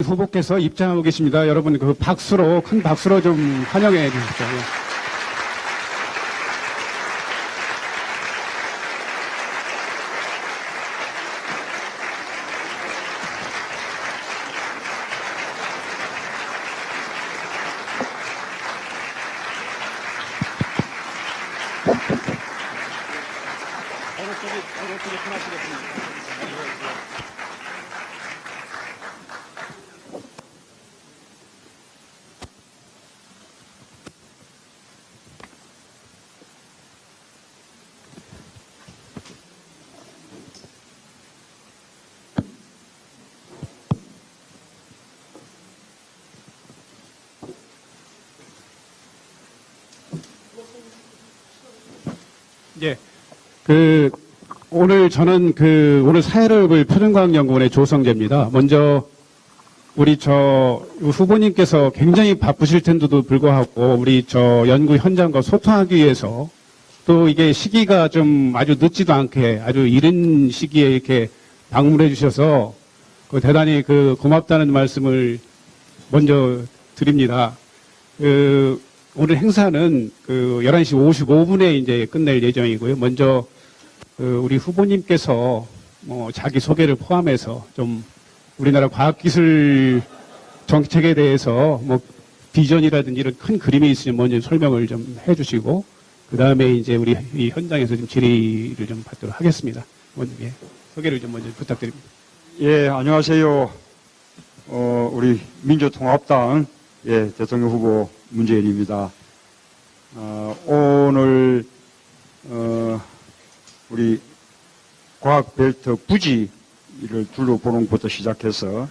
후보께서 입장하고 계십니다. 여러분 그 박수로 큰 박수로 좀 환영해 주십시오. 어느 쪽이 편하시겠습니까? 예. 오늘 저는 오늘 사회를 표준과학연구원의 조성재입니다. 먼저, 우리 후보님께서 굉장히 바쁘실 텐데도 불구하고, 우리 연구 현장과 소통하기 위해서, 또 이게 시기가 좀 아주 늦지도 않게 아주 이른 시기에 이렇게 방문해 주셔서, 대단히 고맙다는 말씀을 먼저 드립니다. 오늘 행사는 11시 55분에 이제 끝낼 예정이고요. 먼저 우리 후보님께서 자기 소개를 포함해서 좀 우리나라 과학기술 정책에 대해서 비전이라든지 이런 큰 그림이 있으면 먼저 설명을 좀 해주시고 그 다음에 이제 우리 이 현장에서 좀 질의를 좀 받도록 하겠습니다. 먼저 소개를 좀 먼저 부탁드립니다. 예, 안녕하세요. 우리 민주통합당 대통령 후보 문재인입니다. 오늘 우리 과학벨트 부지를 둘러보는 것부터 시작해서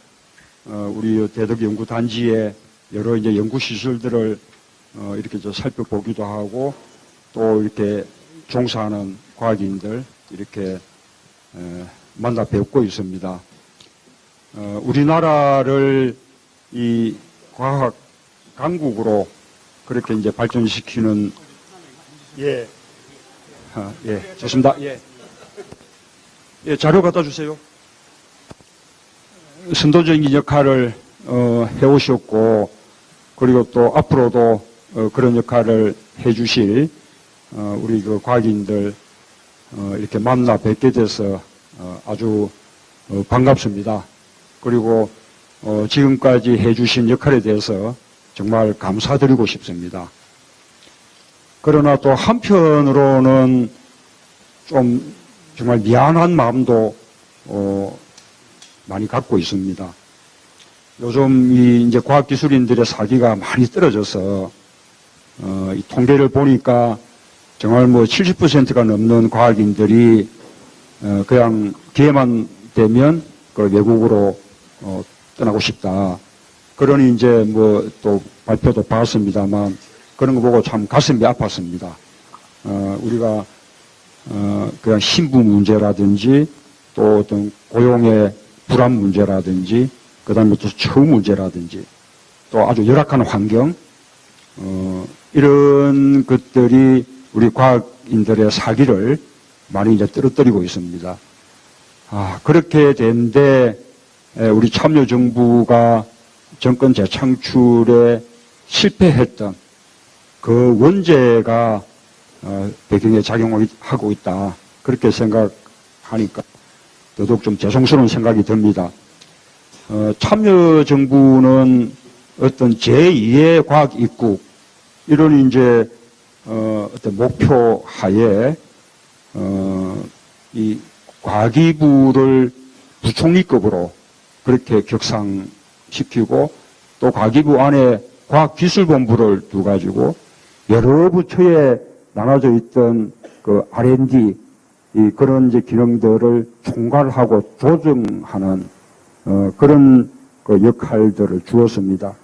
우리 대덕연구단지의 여러 이제 연구시설들을 이렇게 살펴보기도 하고 또 이렇게 종사하는 과학인들 이렇게 만나 뵙고 있습니다. 우리나라를 이 과학 강국으로 그렇게 이제 발전시키는 좋습니다. 자료 갖다 주세요. 선도적인 역할을 해오셨고 그리고 또 앞으로도 그런 역할을 해주실 우리 과학인들 이렇게 만나 뵙게 돼서 아주 반갑습니다. 그리고 지금까지 해주신 역할에 대해서 정말 감사드리고 싶습니다. 그러나 또 한편으로는 좀 정말 미안한 마음도 많이 갖고 있습니다. 요즘 이제 과학기술인들의 사기가 많이 떨어져서 이 통계를 보니까 정말 70%가 넘는 과학인들이 그냥 기회만 되면 외국으로 떠나고 싶다. 그러니 이제 또 발표도 봤습니다만 그런 거 보고 참 가슴이 아팠습니다. 우리가 그냥 신부 문제라든지 또 어떤 고용의 불안 문제라든지 그 다음에 또 처우 문제라든지 또 아주 열악한 환경 이런 것들이 우리 과학인들의 사기를 많이 이제 떨어뜨리고 있습니다. 그렇게 된데 우리 참여정부가 정권 재창출에 실패했던 그 원죄가 배경에 작용하고 있다. 그렇게 생각하니까 더더욱 좀 죄송스러운 생각이 듭니다. 참여정부는 어떤 제2의 과학 입국 이런 이제 어떤 목표 하에 이 과기부를 부총리급으로 그렇게 격상시키고 또 과기부 안에 과학기술본부를 두가지고 여러 부처에 나눠져 있던 그 R&D 그런 이제 기능들을 총괄하고 조정하는 그런 그 역할들을 주었습니다.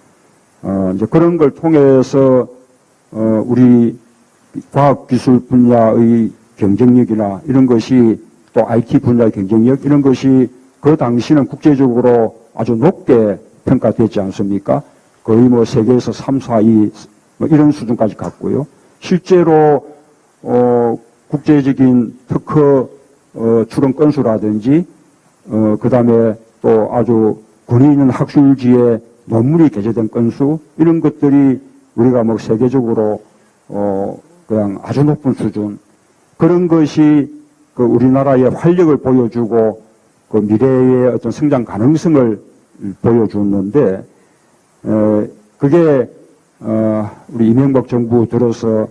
이제 그런 걸 통해서 우리 과학기술 분야의 경쟁력이나 이런 것이 또 IT 분야의 경쟁력 이런 것이 그 당시는 국제적으로 아주 높게 평가되지 않습니까? 거의 세계에서 3, 4위 이런 수준까지 갔고요. 실제로 국제적인 특허 출원 건수라든지 그 다음에 또 아주 권위 있는 학술지에 논문이 게재된 건수, 이런 것들이 우리가 뭐 세계적으로, 그냥 아주 높은 수준, 그런 것이 그 우리나라의 활력을 보여주고 그 미래의 어떤 성장 가능성을 보여주는데, 그게, 우리 이명박 정부 들어서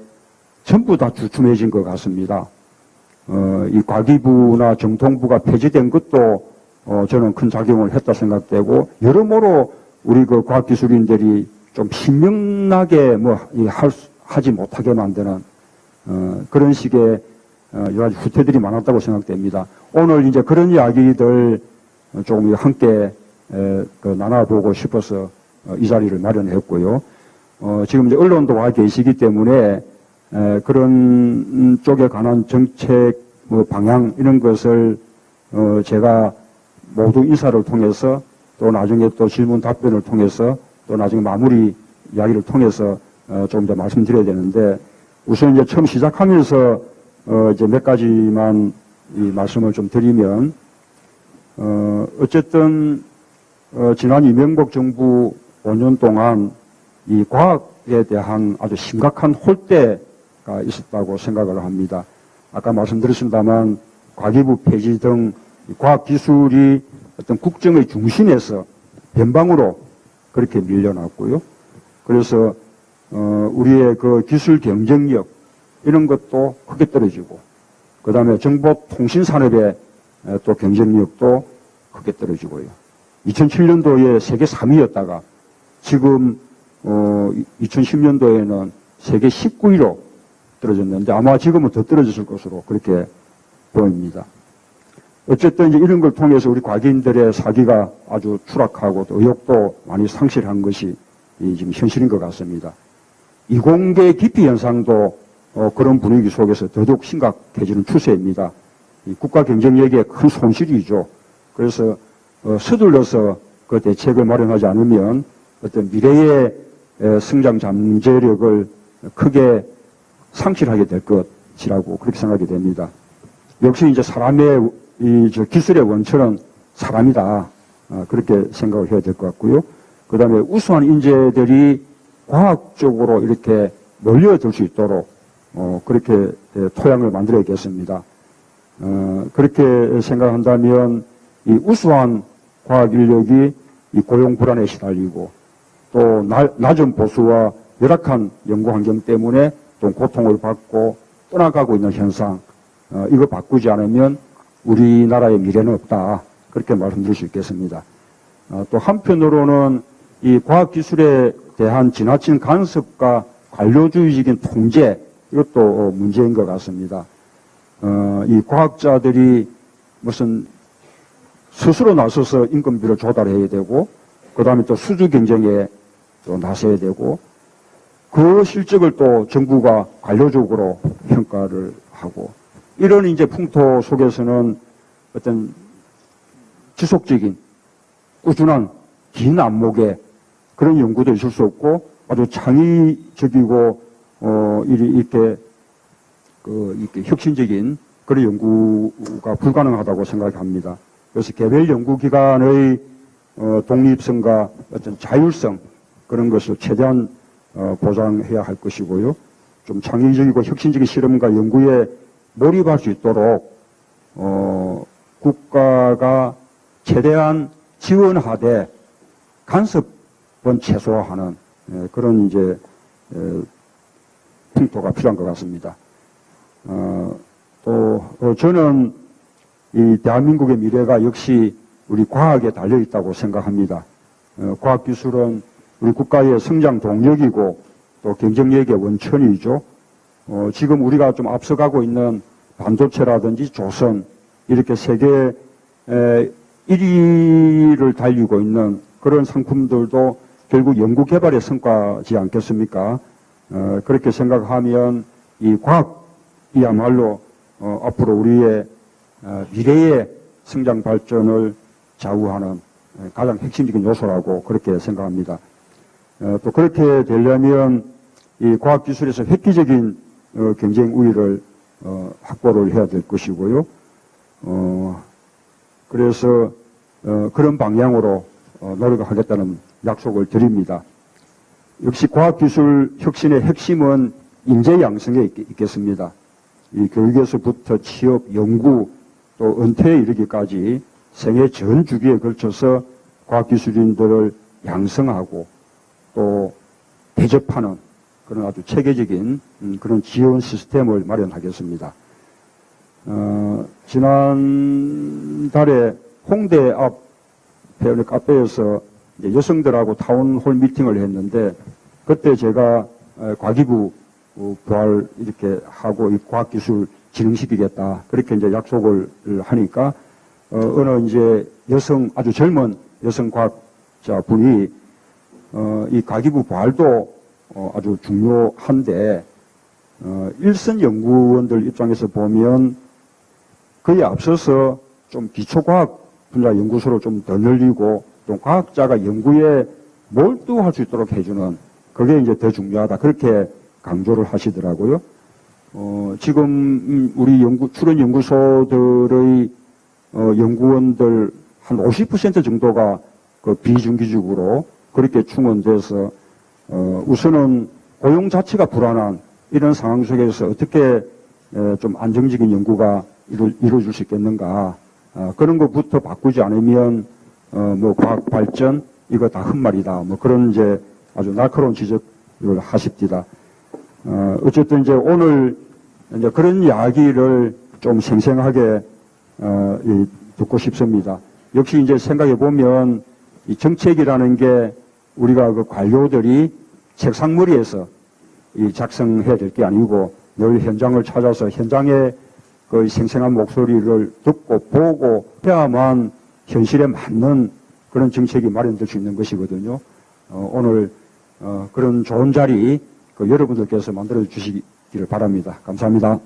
전부 다 주춤해진 것 같습니다. 이 과기부나 정통부가 폐지된 것도 저는 큰 작용을 했다 생각되고, 여러모로 우리 그 과학기술인들이 좀 신명나게 하지 못하게 만드는 그런 식의 여러 가지 후퇴들이 많았다고 생각됩니다. 오늘 이제 그런 이야기들 조금 함께 나눠보고 싶어서 이 자리를 마련했고요. 지금 이제 언론도 와 계시기 때문에 그런 쪽에 관한 정책 방향 이런 것을 제가 모두 인사를 통해서 또 나중에 또 질문 답변을 통해서 또 나중에 마무리 이야기를 통해서 좀 더 말씀드려야 되는데, 우선 이제 처음 시작하면서 이제 몇 가지만 이 말씀을 좀 드리면, 어쨌든 지난 이명박 정부 5년 동안 이 과학에 대한 아주 심각한 홀대가 있었다고 생각을 합니다. 아까 말씀드렸습니다만 과기부 폐지 등 과학기술이 어떤 국정의 중심에서 변방으로 그렇게 밀려났고요. 그래서 우리의 그 기술 경쟁력 이런 것도 크게 떨어지고, 그 다음에 정보통신산업의 또 경쟁력도 크게 떨어지고요. 2007년도에 세계 3위였다가 지금 2010년도에는 세계 19위로 떨어졌는데 아마 지금은 더 떨어졌을 것으로 그렇게 보입니다. 어쨌든 이제 이런 걸 통해서 우리 과기인들의 사기가 아주 추락하고 또 의욕도 많이 상실한 것이 지금 현실인 것 같습니다. 이공계 기피 현상도 그런 분위기 속에서 더더욱 심각해지는 추세입니다. 국가 경쟁력에 큰 손실이죠. 그래서 서둘러서 그 대책을 마련하지 않으면 어떤 미래의 성장 잠재력을 크게 상실하게 될 것이라고 그렇게 생각이 됩니다. 역시 이제 사람의 기술의 원천은 사람이다. 그렇게 생각을 해야 될 것 같고요. 그 다음에 우수한 인재들이 과학적으로 이렇게 몰려들 수 있도록 그렇게 토양을 만들어야겠습니다. 그렇게 생각한다면 이 우수한 과학 인력이 이 고용 불안에 시달리고 또 낮은 보수와 열악한 연구 환경 때문에 또 고통을 받고 떠나가고 있는 현상, 이거 바꾸지 않으면 우리나라의 미래는 없다. 그렇게 말씀드릴 수 있겠습니다. 또 한편으로는 이 과학기술에 대한 지나친 간섭과 관료주의적인 통제, 이것도 문제인 것 같습니다. 이 과학자들이 무슨 스스로 나서서 인건비를 조달해야 되고, 그 다음에 또 수주 경쟁에 또 나서야 되고, 그 실적을 또 정부가 관료적으로 평가를 하고, 이런 이제 풍토 속에서는 어떤 지속적인 꾸준한 긴 안목의 그런 연구도 있을 수 없고, 아주 창의적이고 이렇게 혁신적인 그런 연구가 불가능하다고 생각합니다. 그래서 개별 연구기관의 독립성과 어떤 자율성 그런 것을 최대한 보장해야 할 것이고요. 좀 창의적이고 혁신적인 실험과 연구에 몰입할 수 있도록 국가가 최대한 지원하되 간섭은 최소화하는 그런 이제 풍토가 필요한 것 같습니다. 또 저는 이 대한민국의 미래가 역시 우리 과학에 달려 있다고 생각합니다. 과학기술은 우리 국가의 성장 동력이고 또 경쟁력의 원천이죠. 지금 우리가 좀 앞서가고 있는 반도체라든지 조선, 이렇게 세계 1위를 달리고 있는 그런 상품들도 결국 연구개발의 성과지 않겠습니까? 그렇게 생각하면 이 과학이야말로 앞으로 우리의 미래의 성장 발전을 좌우하는 가장 핵심적인 요소라고 그렇게 생각합니다. 또 그렇게 되려면 이 과학기술에서 획기적인 경쟁 우위를 확보를 해야 될 것이고요. 그래서 그런 방향으로 노력하겠다는 약속을 드립니다. 역시 과학기술 혁신의 핵심은 인재 양성에 있겠습니다. 이 교육에서부터 취업, 연구, 또 은퇴에 이르기까지 생애 전 주기에 걸쳐서 과학기술인들을 양성하고 또 대접하는 그런 아주 체계적인 그런 지원 시스템을 마련하겠습니다. 지난달에 홍대 앞 페어리 카페에서 이제 여성들하고 타운홀 미팅을 했는데 그때 제가 과기부 부활 이렇게 하고 이 과학기술 진흥시키겠다 그렇게 이제 약속을 하니까 어느 이제 아주 젊은 여성 과학자 분이 이 과기부 부활도 아주 중요한데 일선 연구원들 입장에서 보면 그에 앞서서 좀 기초과학 분야 연구소로 좀 더 늘리고 또 과학자가 연구에 몰두할 수 있도록 해주는 그게 이제 더 중요하다 그렇게 강조를 하시더라고요. 지금 우리 출연 연구소들의 연구원들 한 50% 정도가 그 비정규직으로 그렇게 충원돼서 우선은 고용 자체가 불안한 이런 상황 속에서 어떻게 좀 안정적인 연구가 이루어질 수 있겠는가 그런 것부터 바꾸지 않으면 뭐 과학 발전 이거 다 헛말이다 뭐 그런 이제 아주 날카로운 지적을 하십니다. 어쨌든 이제 오늘 이제 그런 이야기를 좀 생생하게 듣고 싶습니다. 역시 이제 생각해 보면 이 정책이라는 게 우리가 그 관료들이 책상머리에서 이 작성해야 될 게 아니고 늘 현장을 찾아서 현장의 그 생생한 목소리를 듣고 보고 해야만 현실에 맞는 그런 정책이 마련될 수 있는 것이거든요. 오늘 그런 좋은 자리 그 여러분들께서 만들어 주시기를 바랍니다. 감사합니다.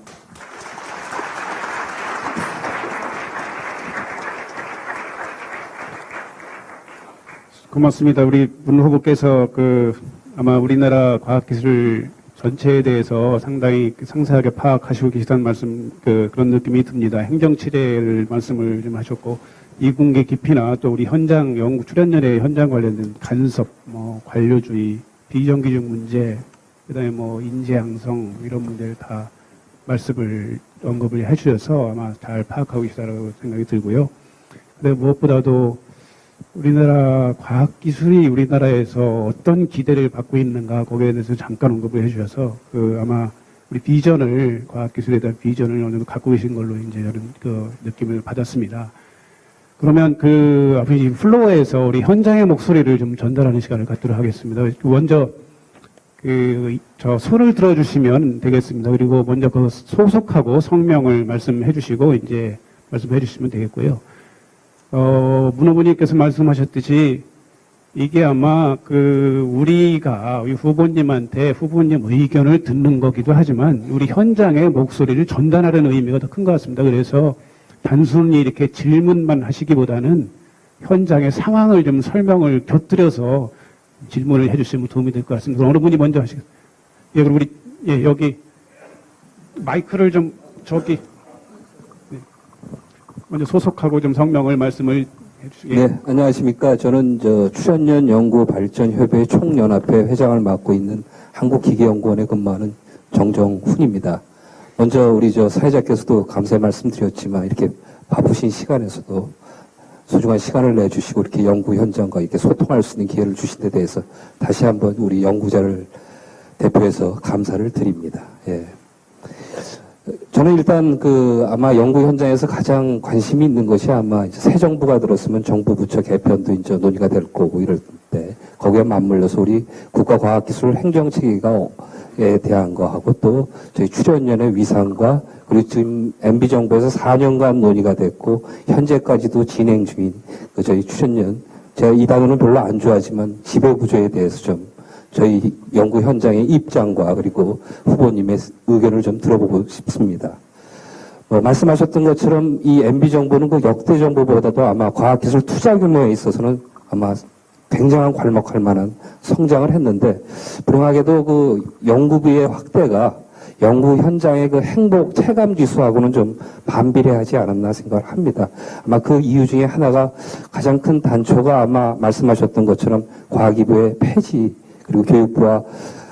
고맙습니다. 우리 문 후보께서 아마 우리나라 과학기술 전체에 대해서 상당히 상세하게 파악하시고 계시다는 말씀, 그런 느낌이 듭니다. 행정치레를 말씀을 좀 하셨고, 이공계 깊이나 또 우리 현장 연구 출연연의 현장 관련된 간섭, 관료주의, 비정규직 문제, 그 다음에 인재 양성, 이런 문제를 다 언급을 해주셔서 아마 잘 파악하고 계시다고 생각이 들고요. 근데 무엇보다도 우리나라 과학기술이 우리나라에서 어떤 기대를 받고 있는가 거기에 대해서 잠깐 언급을 해주셔서 아마 우리 비전을 과학기술에 대한 비전을 어느 정도 갖고 계신 걸로 이제 저는 그 느낌을 받았습니다. 그러면 앞에 플로어에서 우리 현장의 목소리를 좀 전달하는 시간을 갖도록 하겠습니다. 먼저 저 손을 들어주시면 되겠습니다. 그리고 먼저 그 소속하고 성명을 말씀해 주시고 이제 말씀해 주시면 되겠고요. 문 후보님께서 말씀하셨듯이 이게 아마 우리가 우리 후보님한테 후보님 의견을 듣는 거기도 하지만 우리 현장의 목소리를 전달하는 의미가 더 큰 것 같습니다. 그래서 단순히 이렇게 질문만 하시기보다는 현장의 상황을 좀 설명을 곁들여서 질문을 해주시면 도움이 될 것 같습니다. 어느 분이 먼저 하시겠어요? 예, 그럼 여기 마이크를 좀 먼저 소속하고 좀 성명을 말씀을 해주시겠습니다. 네, 안녕하십니까. 저는 출연연 연구발전협회 총연합회 회장을 맡고 있는 한국기계연구원에 근무하는 정정훈입니다. 먼저 우리 사회자께서도 감사의 말씀드렸지만 이렇게 바쁘신 시간에서도 소중한 시간을 내주시고 이렇게 연구 현장과 이렇게 소통할 수 있는 기회를 주신 데 대해서 다시 한번 우리 연구자를 대표해서 감사를 드립니다. 예. 저는 일단 아마 연구 현장에서 가장 관심이 있는 것이 아마 이제 새 정부가 들었으면 정부 부처 개편도 이제 논의가 될 거고 이럴 때 거기에 맞물려서 우리 국가과학기술 행정체계에 대한 거하고 또 저희 출연연의 위상과 그리고 지금 MB 정부에서 4년간 논의가 됐고 현재까지도 진행 중인 저희 출연연 제가 이 단어는 별로 안 좋아하지만 지배구조에 대해서 좀 저희 연구 현장의 입장과 그리고 후보님의 의견을 좀 들어보고 싶습니다. 말씀하셨던 것처럼 이 MB 정부는 역대 정부보다도 아마 과학기술 투자 규모에 있어서는 아마 굉장한 괄목할 만한 성장을 했는데 불행하게도 연구비의 확대가 연구 현장의 그 행복 체감 지수하고는 좀 반비례하지 않았나 생각을 합니다. 아마 그 이유 중에 하나가 가장 큰 단초가 아마 말씀하셨던 것처럼 과기부의 폐지 그리고 교육부와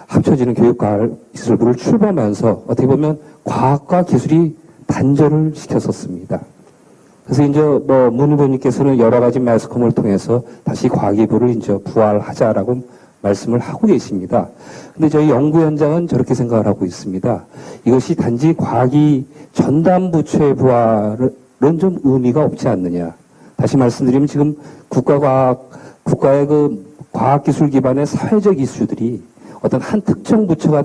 합쳐지는 교육과학기술부를 출범하면서 어떻게 보면 과학과 기술이 단절을 시켰었습니다. 그래서 이제 뭐 문 후보님께서는 여러 가지 매스컴을 통해서 다시 과기부를 이제 부활하자라고 말씀을 하고 계십니다. 근데 저희 연구 현장은 저렇게 생각을 하고 있습니다. 이것이 단지 과기 전담 부처의 부활은 좀 의미가 없지 않느냐. 다시 말씀드리면 지금 국가의 그 과학기술 기반의 사회적 이슈들이 어떤 한 특정 부처가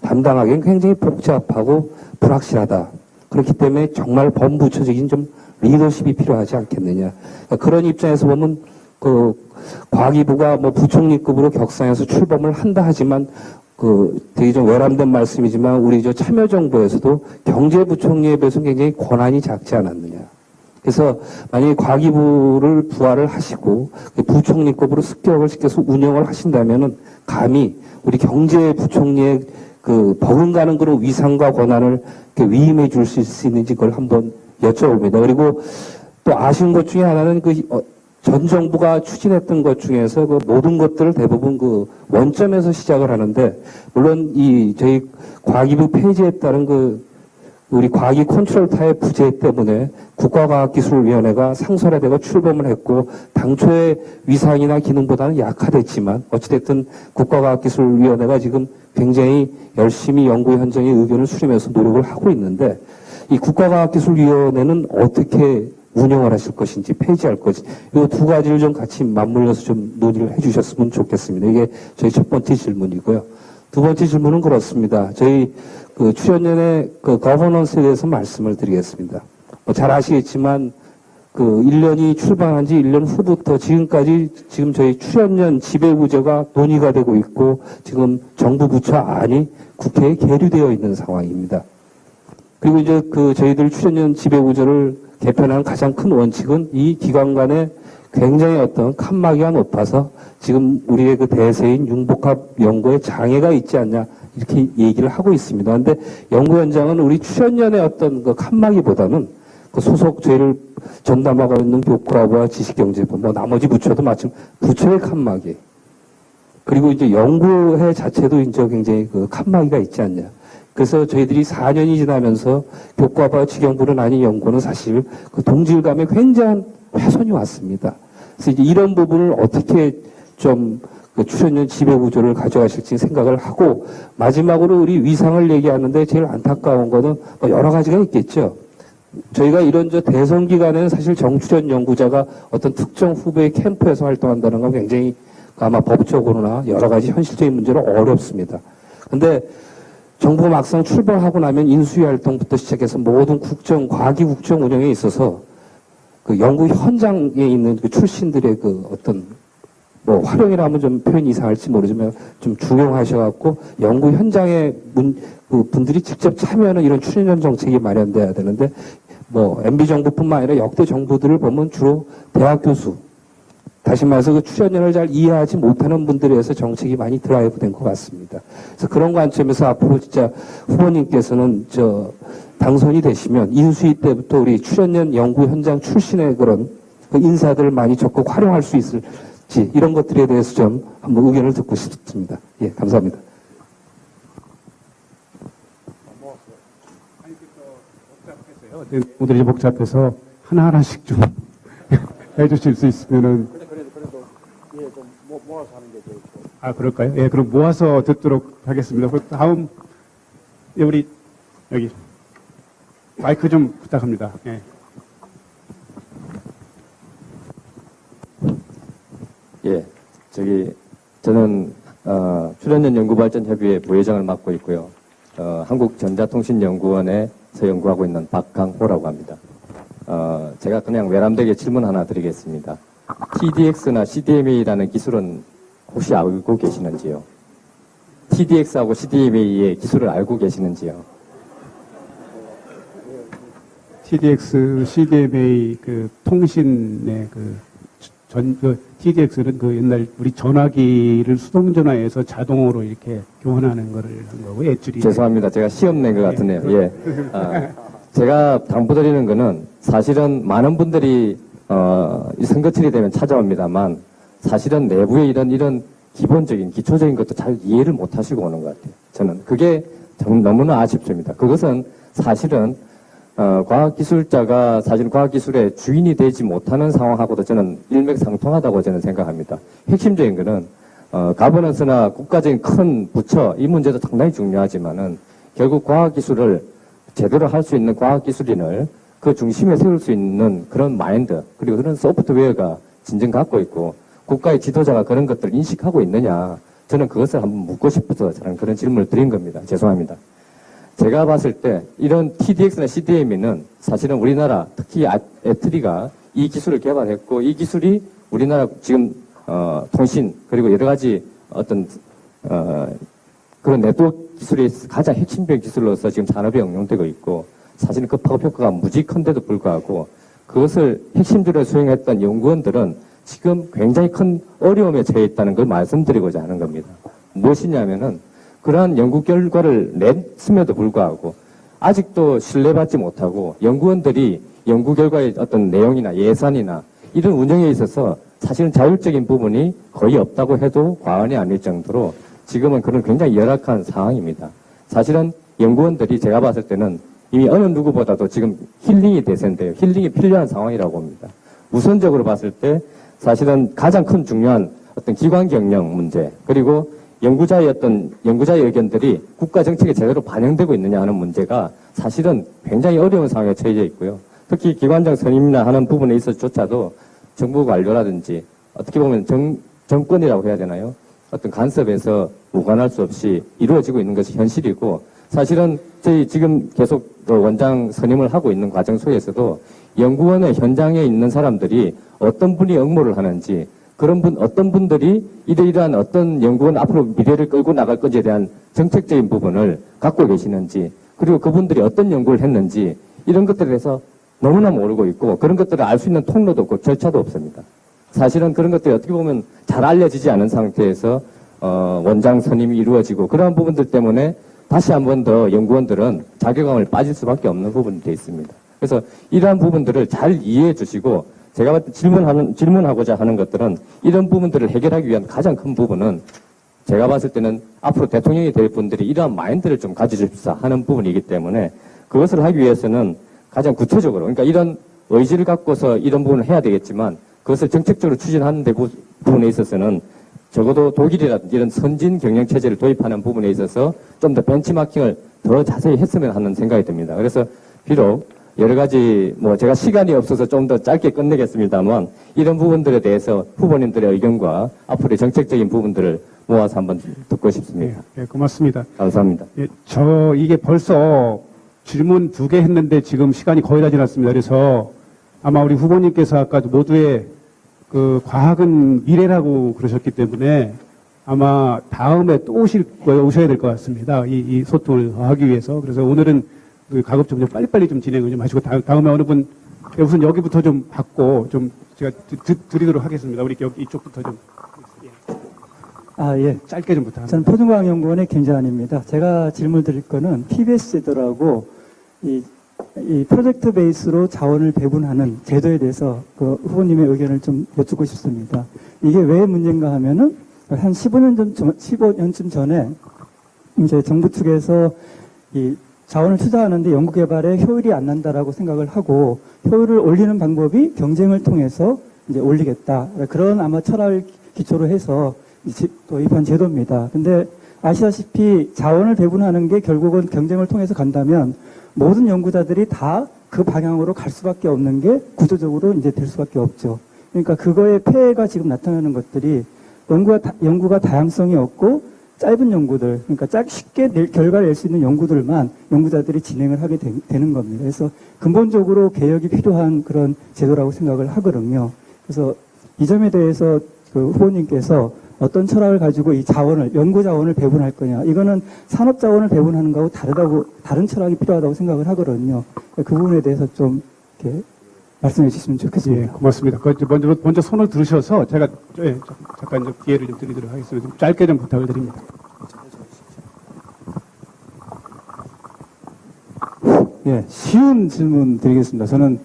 담당하기엔 굉장히 복잡하고 불확실하다. 그렇기 때문에 정말 범부처적인 좀 리더십이 필요하지 않겠느냐. 그러니까 그런 입장에서 보면 그 과기부가 뭐 부총리급으로 격상해서 출범을 한다 하지만 그 되게 좀 외람된 말씀이지만 우리 저 참여정부에서도 경제부총리에 비해서 굉장히 권한이 작지 않았느냐. 그래서 만약에 과기부를 부활을 하시고 부총리급으로 습격을 시켜서 운영을 하신다면은 감히 우리 경제부총리의 그 버금가는 그런 위상과 권한을 위임해 줄 수 있는지 그걸 한번 여쭤봅니다. 그리고 또 아쉬운 것 중에 하나는 전 정부가 추진했던 것 중에서 그 모든 것들을 대부분 그 원점에서 시작을 하는데, 물론 저희 과기부 폐지에 따른 우리 과기 컨트롤타의 부재 때문에 국가과학기술위원회가 상설화되고 출범을 했고, 당초의 위상이나 기능보다는 약화됐지만, 어찌됐든 국가과학기술위원회가 지금 굉장히 열심히 연구 현장의 의견을 수렴해서 노력을 하고 있는데, 이 국가과학기술위원회는 어떻게 운영을 하실 것인지, 폐지할 것인지, 이 두 가지를 좀 같이 맞물려서 좀 논의를 해 주셨으면 좋겠습니다. 이게 저희 첫 번째 질문이고요. 두 번째 질문은 그렇습니다. 저희 출연연의 거버넌스에 대해서 말씀을 드리겠습니다. 잘 아시겠지만 1년이 출범한 지 1년 후부터 지금까지 지금 저희 출연연 지배구조가 논의가 되고 있고, 지금 정부 부처 안이 국회에 계류되어 있는 상황입니다. 그리고 이제 저희들 출연연 지배구조를 개편하는 가장 큰 원칙은 이 기관 간에 굉장히 어떤 칸막이가 높아서 지금 우리의 대세인 융복합 연구에 장애가 있지 않냐, 이렇게 얘기를 하고 있습니다. 그런데 연구 현장은 우리 출연연의 어떤 칸막이보다는 소속 저희를 전담하고 있는 교과부와 지식경제부, 나머지 부처도 마침 부처의 칸막이. 그리고 이제 연구회 자체도 이제 굉장히 칸막이가 있지 않냐. 그래서 저희들이 4년이 지나면서 교과부와 지경부는 아닌 연구는 사실 동질감에 굉장한 훼손이 왔습니다. 그래서 이제 이런 부분을 어떻게 좀 출연연 지배구조를 가져가실지 생각을 하고, 마지막으로 우리 위상을 얘기하는데 제일 안타까운 거는 여러 가지가 있겠죠. 저희가 이런 대선 기간에는 사실 정출연 연구자가 어떤 특정 후보의 캠프에서 활동한다는 건 굉장히 아마 법적으로나 여러 가지 현실적인 문제로 어렵습니다. 근데 정부가 막상 출범하고 나면 인수위 활동부터 시작해서 모든 과기 국정 운영에 있어서 연구 현장에 있는 출신들의 어떤 활용이라면 좀 표현이 이상할지 모르지만 좀 중용하셔갖고 연구 현장의 분들이 직접 참여하는 이런 출연연 정책이 마련돼야 되는데, MB 정부뿐만 아니라 역대 정부들을 보면 주로 대학 교수, 다시 말해서 출연연을 잘 이해하지 못하는 분들에 의해서 정책이 많이 드라이브 된 것 같습니다. 그래서 그런 관점에서 앞으로 진짜 후보님께서는 당선이 되시면 인수위 때부터 우리 출연연 연구 현장 출신의 그런 인사들을 많이 적극 활용할 수 있을지, 이런 것들에 대해서 좀 한번 의견을 듣고 싶습니다. 예, 감사합니다. 오늘이 복잡해서 하나하나씩 좀 해주실 수 있으면은. 그래도 예, 좀 모아서 하는 게 제일 좋아요. 아, 그럴까요? 예, 그럼 모아서 듣도록 하겠습니다. 그럼 다음, 예, 우리, 여기, 마이크 좀 부탁합니다. 예. 예, 저는, 출연연 연구발전협의회 부회장을 맡고 있고요. 한국전자통신연구원에서 연구하고 있는 박강호라고 합니다. 제가 그냥 외람되게 질문 하나 드리겠습니다. TDX나 CDMA라는 기술은 혹시 알고 계시는지요? TDX하고 CDMA의 기술을 알고 계시는지요? TDX, CDMA 통신의 TDX는 그 옛날 우리 전화기를 수동전화에서 자동으로 이렇게 교환하는 거를 한 거고, 애출이. 죄송합니다. 제가 시험 낸 것 같으네요. 예. 제가 당부드리는 거는 사실은 많은 분들이 이 선거철이 되면 찾아옵니다만 사실은 내부의 이런 기본적인 기초적인 것도 잘 이해를 못 하시고 오는 것 같아요. 저는 그게 너무나 아쉽습니다. 그것은 사실은 과학기술자가 사실 과학기술의 주인이 되지 못하는 상황하고도 저는 일맥상통하다고 저는 생각합니다. 핵심적인 거는 가버넌스나 국가적인 큰 부처 이 문제도 상당히 중요하지만은 결국 과학기술을 제대로 할 수 있는 과학기술인을 그 중심에 세울 수 있는 그런 마인드 그리고 그런 소프트웨어가 진정 갖고 있고 국가의 지도자가 그런 것들을 인식하고 있느냐 저는 그것을 한번 묻고 싶어서 저는 그런 질문을 드린 겁니다. 죄송합니다. 제가 봤을 때 이런 TDX나 CDME는 사실은 우리나라 특히 애트리가 이 기술을 개발했고 이 기술이 우리나라 지금 통신 그리고 여러 가지 어떤 그런 네트워크 기술이 가장 핵심적인 기술로서 지금 산업에 응용되고 있고 사실은 그 파급 효과가 무지 큰데도 불구하고 그것을 핵심적으로 수행했던 연구원들은 지금 굉장히 큰 어려움에 처해 있다는 걸 말씀드리고자 하는 겁니다. 무엇이냐면은 그러한 연구 결과를 냈음에도 불구하고 아직도 신뢰받지 못하고 연구원들이 연구 결과의 어떤 내용이나 예산이나 이런 운영에 있어서 사실은 자율적인 부분이 거의 없다고 해도 과언이 아닐 정도로 지금은 그런 굉장히 열악한 상황입니다. 사실은 연구원들이 제가 봤을 때는 이미 어느 누구보다도 지금 힐링이 대세인데요. 힐링이 필요한 상황이라고 봅니다. 우선적으로 봤을 때 사실은 가장 큰 중요한 어떤 기관 경영 문제 그리고 연구자의 의견들이 국가 정책에 제대로 반영되고 있느냐 하는 문제가 사실은 굉장히 어려운 상황에 처해져 있고요. 특히 기관장 선임이나 하는 부분에 있어서조차도 정부 관료라든지 어떻게 보면 정권이라고 해야 되나요? 어떤 간섭에서 무관할 수 없이 이루어지고 있는 것이 현실이고 사실은 저희 지금 계속 원장 선임을 하고 있는 과정 속에서도 연구원의 현장에 있는 사람들이 어떤 분이 응모를 하는지 어떤 분들이 이러이러한 어떤 연구원 앞으로 미래를 끌고 나갈 건지에 대한 정책적인 부분을 갖고 계시는지 그리고 그분들이 어떤 연구를 했는지 이런 것들에 대해서 너무나 모르고 있고 그런 것들을 알 수 있는 통로도 없고 절차도 없습니다. 사실은 그런 것들이 어떻게 보면 잘 알려지지 않은 상태에서 원장 선임이 이루어지고 그러한 부분들 때문에 다시 한 번 더 연구원들은 자괴감을 빠질 수밖에 없는 부분이 되어 있습니다. 그래서 이러한 부분들을 잘 이해해 주시고 제가 질문하고자 하는 것들은 이런 부분들을 해결하기 위한 가장 큰 부분은 제가 봤을 때는 앞으로 대통령이 될 분들이 이러한 마인드를 좀 가지십사 하는 부분이기 때문에 그것을 하기 위해서는 가장 구체적으로 그러니까 이런 의지를 갖고서 이런 부분을 해야 되겠지만 그것을 정책적으로 추진하는 부분에 있어서는 적어도 독일이라든지 이런 선진 경영 체제를 도입하는 부분에 있어서 좀 더 벤치마킹을 더 자세히 했으면 하는 생각이 듭니다. 그래서 비록 여러 가지 제가 시간이 없어서 좀 더 짧게 끝내겠습니다만 이런 부분들에 대해서 후보님들의 의견과 앞으로의 정책적인 부분들을 모아서 한번 듣고 싶습니다. 예, 고맙습니다. 감사합니다. 예, 이게 벌써 질문 2개 했는데 지금 시간이 거의 다 지났습니다. 그래서 아마 우리 후보님께서 아까 모두의 그 과학은 미래라고 그러셨기 때문에 아마 다음에 또 오셔야 될 것 같습니다. 이 소통을 하기 위해서. 그래서 오늘은 가급적 좀 빨리빨리 좀 진행을 좀 하시고 다음에 어느 분 우선 여기부터 좀 받고 좀 제가 드리도록 하겠습니다. 우리 여기 이쪽부터 좀. 예. 짧게 좀 부탁합니다. 저는 포준과학연구원의 김재환입니다. 제가 질문 드릴 거는 PBS 제도라고 이 프로젝트 베이스로 자원을 배분하는 제도에 대해서 그 후보님의 의견을 좀 여쭙고 싶습니다. 이게 왜 문제인가 하면은 한 15년쯤 전에 이제 정부 측에서 이 자원을 투자하는데 연구개발에 효율이 안 난다라고 생각을 하고 효율을 올리는 방법이 경쟁을 통해서 이제 올리겠다. 그런 아마 철학을 기초로 해서 도입한 제도입니다. 근데 아시다시피 자원을 배분하는 게 결국은 경쟁을 통해서 간다면 모든 연구자들이 다 그 방향으로 갈 수밖에 없는 게 구조적으로 이제 될 수밖에 없죠. 그러니까 그거의 폐해가 지금 나타나는 것들이 연구가 다양성이 없고 짧은 연구들, 그러니까 쉽게 결과를 낼 수 있는 연구들만 연구자들이 진행을 하게 되는 겁니다. 그래서 근본적으로 개혁이 필요한 그런 제도라고 생각을 하거든요. 그래서 이 점에 대해서 그 후보님께서 어떤 철학을 가지고 이 연구 자원을 배분할 거냐. 이거는 산업 자원을 배분하는 거하고 다른 철학이 필요하다고 생각을 하거든요. 그 부분에 대해서 좀 이렇게 말씀해 주시면 좋겠습니다. 예, 고맙습니다. 먼저 손을 들으셔서 제가 잠깐 좀 기회를 좀 드리도록 하겠습니다. 좀 짧게 좀 부탁을 드립니다. 예, 쉬운 질문 드리겠습니다. 저는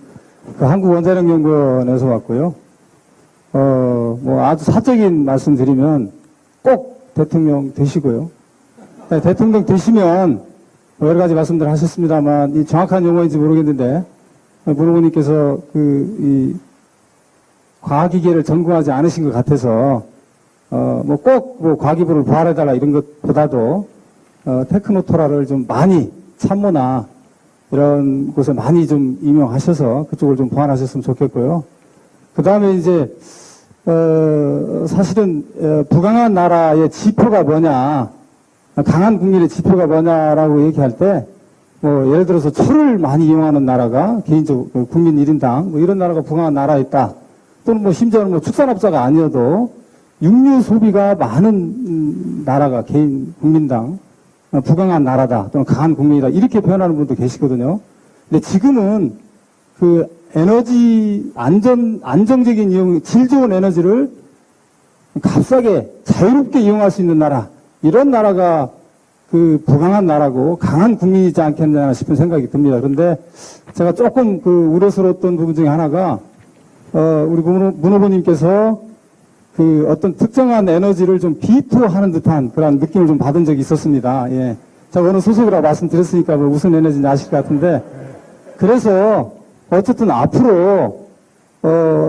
그 한국원자력연구원에서 왔고요. 뭐 아주 사적인 말씀 드리면 꼭 대통령 되시고요. 네, 대통령 되시면 여러 가지 말씀들 하셨습니다만 이 정확한 용어인지 모르겠는데 문호부님께서 이 과학기계를 전공하지 않으신 것 같아서 뭐 꼭 뭐 과기부를 부활해달라 이런 것보다도 테크노토라를 좀 많이 참모나 이런 곳에 많이 좀 임용하셔서 그쪽을 좀 보완하셨으면 좋겠고요. 그 다음에 이제 사실은 부강한 나라의 지표가 뭐냐, 강한 국민의 지표가 뭐냐라고 얘기할 때 뭐 예를 들어서 철을 많이 이용하는 나라가 개인적 국민 1인당 뭐 이런 나라가 부강한 나라에 있다. 또는 뭐 심지어는 뭐 축산업자가 아니어도 육류 소비가 많은 나라가 개인 국민당 부강한 나라다 또는 강한 국민이다 이렇게 표현하는 분도 계시거든요. 근데 지금은 그 에너지 안정적인 이용, 질 좋은 에너지를 값싸게 자유롭게 이용할 수 있는 나라 이런 나라가 그 부강한 나라고 강한 국민이지 않겠나 싶은 생각이 듭니다. 그런데 제가 조금 그 우려스러웠던 부분 중에 하나가 우리 문 후보님께서 그 어떤 특정한 에너지를 좀 비토하는 듯한 그런 느낌을 좀 받은 적이 있었습니다. 예. 제가 어느 소속이라고 말씀드렸으니까 뭐 무슨 에너지인지 아실 것 같은데 그래서 어쨌든 앞으로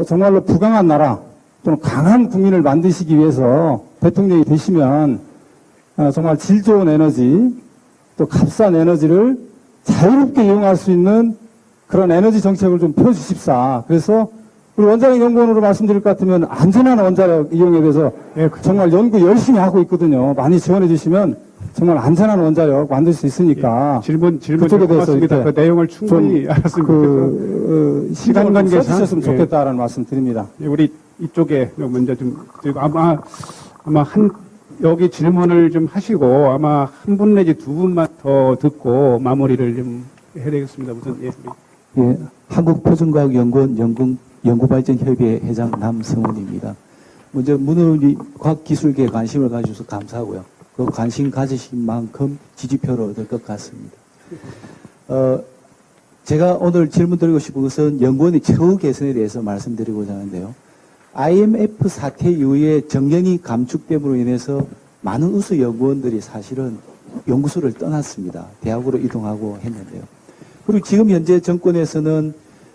정말로 부강한 나라 또는 강한 국민을 만드시기 위해서 대통령이 되시면 정말 질 좋은 에너지 또 값싼 에너지를 자유롭게 이용할 수 있는 그런 에너지 정책을 좀 펴주십사. 그래서 우리 원자력 연구원으로 말씀드릴 것 같으면 안전한 원자력 이용에 대해서 정말 연구 열심히 하고 있거든요. 많이 지원해 주시면 정말 안전한 원자력 만들 수 있으니까. 질문 그쪽에 대해서 고맙습니다. 그 내용을 충분히 알았으면 시간 관계상 써주셨으면 예. 좋겠다라는 말씀 드립니다. 우리 이쪽에 먼저 좀 그리고 아마 여기 질문을 좀 하시고 아마 한 분 내지 두 분만 더 듣고 마무리를 좀 해야 되겠습니다. 우선 예, 한국표준과학연구원 연구발전협의회 회장 남성원입니다. 먼저 문헌이 과학기술계에 관심을 가지셔서 감사하고요. 그 관심 가지신 만큼 지지표를 얻을 것 같습니다. 제가 오늘 질문 드리고 싶은 것은 연구원의 처우 개선에 대해서 말씀드리고자 하는데요. IMF 사태 이후에 정경이 감축됨으로 인해서 많은 우수 연구원들이 사실은 연구소를 떠났습니다. 대학으로 이동하고 했는데요. 그리고 지금 현재 정권에서는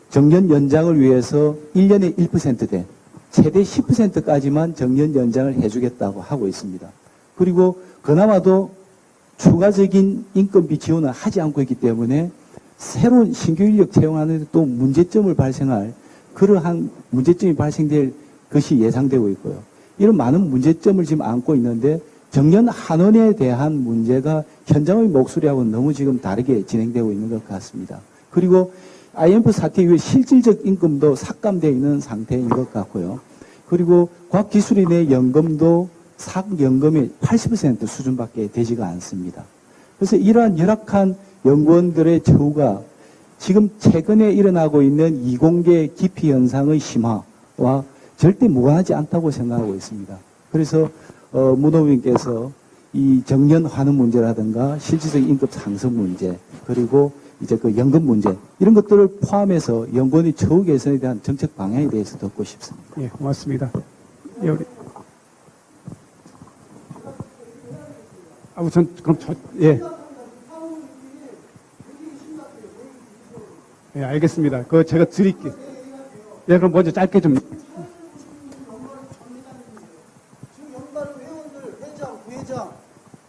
정년 연장을 위해서 1년에 1%대 최대 10%까지만 정년 연장을 해주겠다고 하고 있습니다. 그리고 그나마도 추가적인 인건비 지원을 하지 않고 있기 때문에 새로운 신규 인력 채용하는 데 또 문제점을 발생할 그러한 문제점이 발생될 것이 예상되고 있고요. 이런 많은 문제점을 지금 안고 있는데 정년 한원에 대한 문제가 현장의 목소리하고는 너무 지금 다르게 진행되고 있는 것 같습니다. 그리고 IMF 사태 이후에 실질적 임금도 삭감되어 있는 상태인 것 같고요. 그리고 과학기술인의 연금도 삭연금의 80% 수준밖에 되지가 않습니다. 그래서 이러한 열악한 연구원들의 처우가 지금 최근에 일어나고 있는 이공계 기피 현상의 심화와 절대 무관하지 않다고 생각하고 있습니다. 그래서 문 후보님께서 이 정년 환원 문제라든가 실질적 임금 상승 문제 그리고 이제 그 연금 문제 이런 것들을 포함해서 연구원의 처우 개선에 대한 정책 방향에 대해서 듣고 싶습니다. 예, 고맙습니다. 예, 우리 우선 그럼 예, 알겠습니다. 그거 제가 드릴게요. 예, 그럼 먼저 짧게 좀.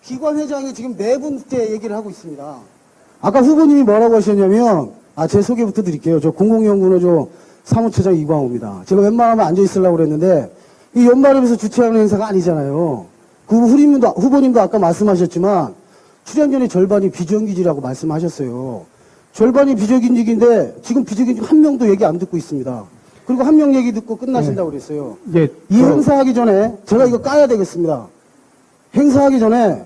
기관 회장이 지금 네 분째 얘기를 하고 있습니다. 아까 후보님이 뭐라고 하셨냐면, 제 소개부터 드릴게요. 저 공공연구노조 사무처장 이광호입니다. 제가 웬만하면 앉아있으려고 그랬는데, 이 연말에서 주최하는 행사가 아니잖아요. 그 후보님도 아까 말씀하셨지만, 출연진의 절반이 비정규직이라고 말씀하셨어요. 절반이 비정규직인데, 지금 비정규직 한 명도 얘기 안 듣고 있습니다. 그리고 한 명 얘기 듣고 끝나신다고 그랬어요. 예, 이 행사하기 전에, 제가 이거 까야 되겠습니다. 행사하기 전에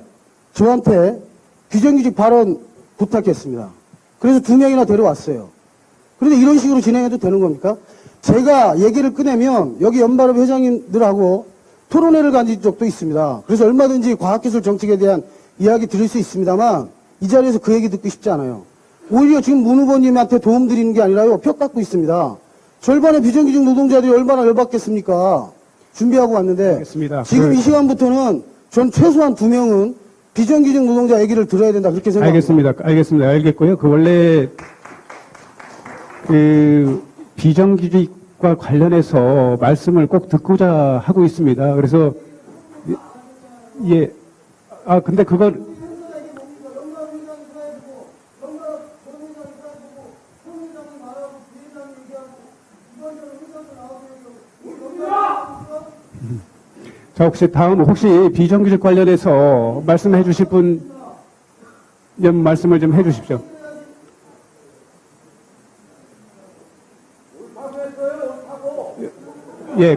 저한테 비정규직 발언 부탁했습니다. 그래서 2명이나 데려왔어요. 그런데 이런 식으로 진행해도 되는 겁니까? 제가 얘기를 꺼내면 여기 연발업 회장님들하고 토론회를 가진 적도 있습니다. 그래서 얼마든지 과학기술 정책에 대한 이야기 들을 수 있습니다만 이 자리에서 그 얘기 듣고 싶지 않아요. 오히려 지금 문 후보님한테 도움 드리는 게 아니라요. 표 깎고 있습니다. 절반의 비정규직 노동자들이 얼마나 열받겠습니까? 준비하고 왔는데 알겠습니다. 지금 이 시간부터는 전 최소한 2명은 비정규직 노동자 얘기를 들어야 된다 그렇게 생각합니다. 알겠습니다. 알겠고요. 그 원래 그 비정규직과 관련해서 말씀을 꼭 듣고자 하고 있습니다. 그래서 예, 근데 그걸 자, 혹시 비정규직 관련해서 말씀해 주실 분, 말씀을 좀 해 주십시오. 예,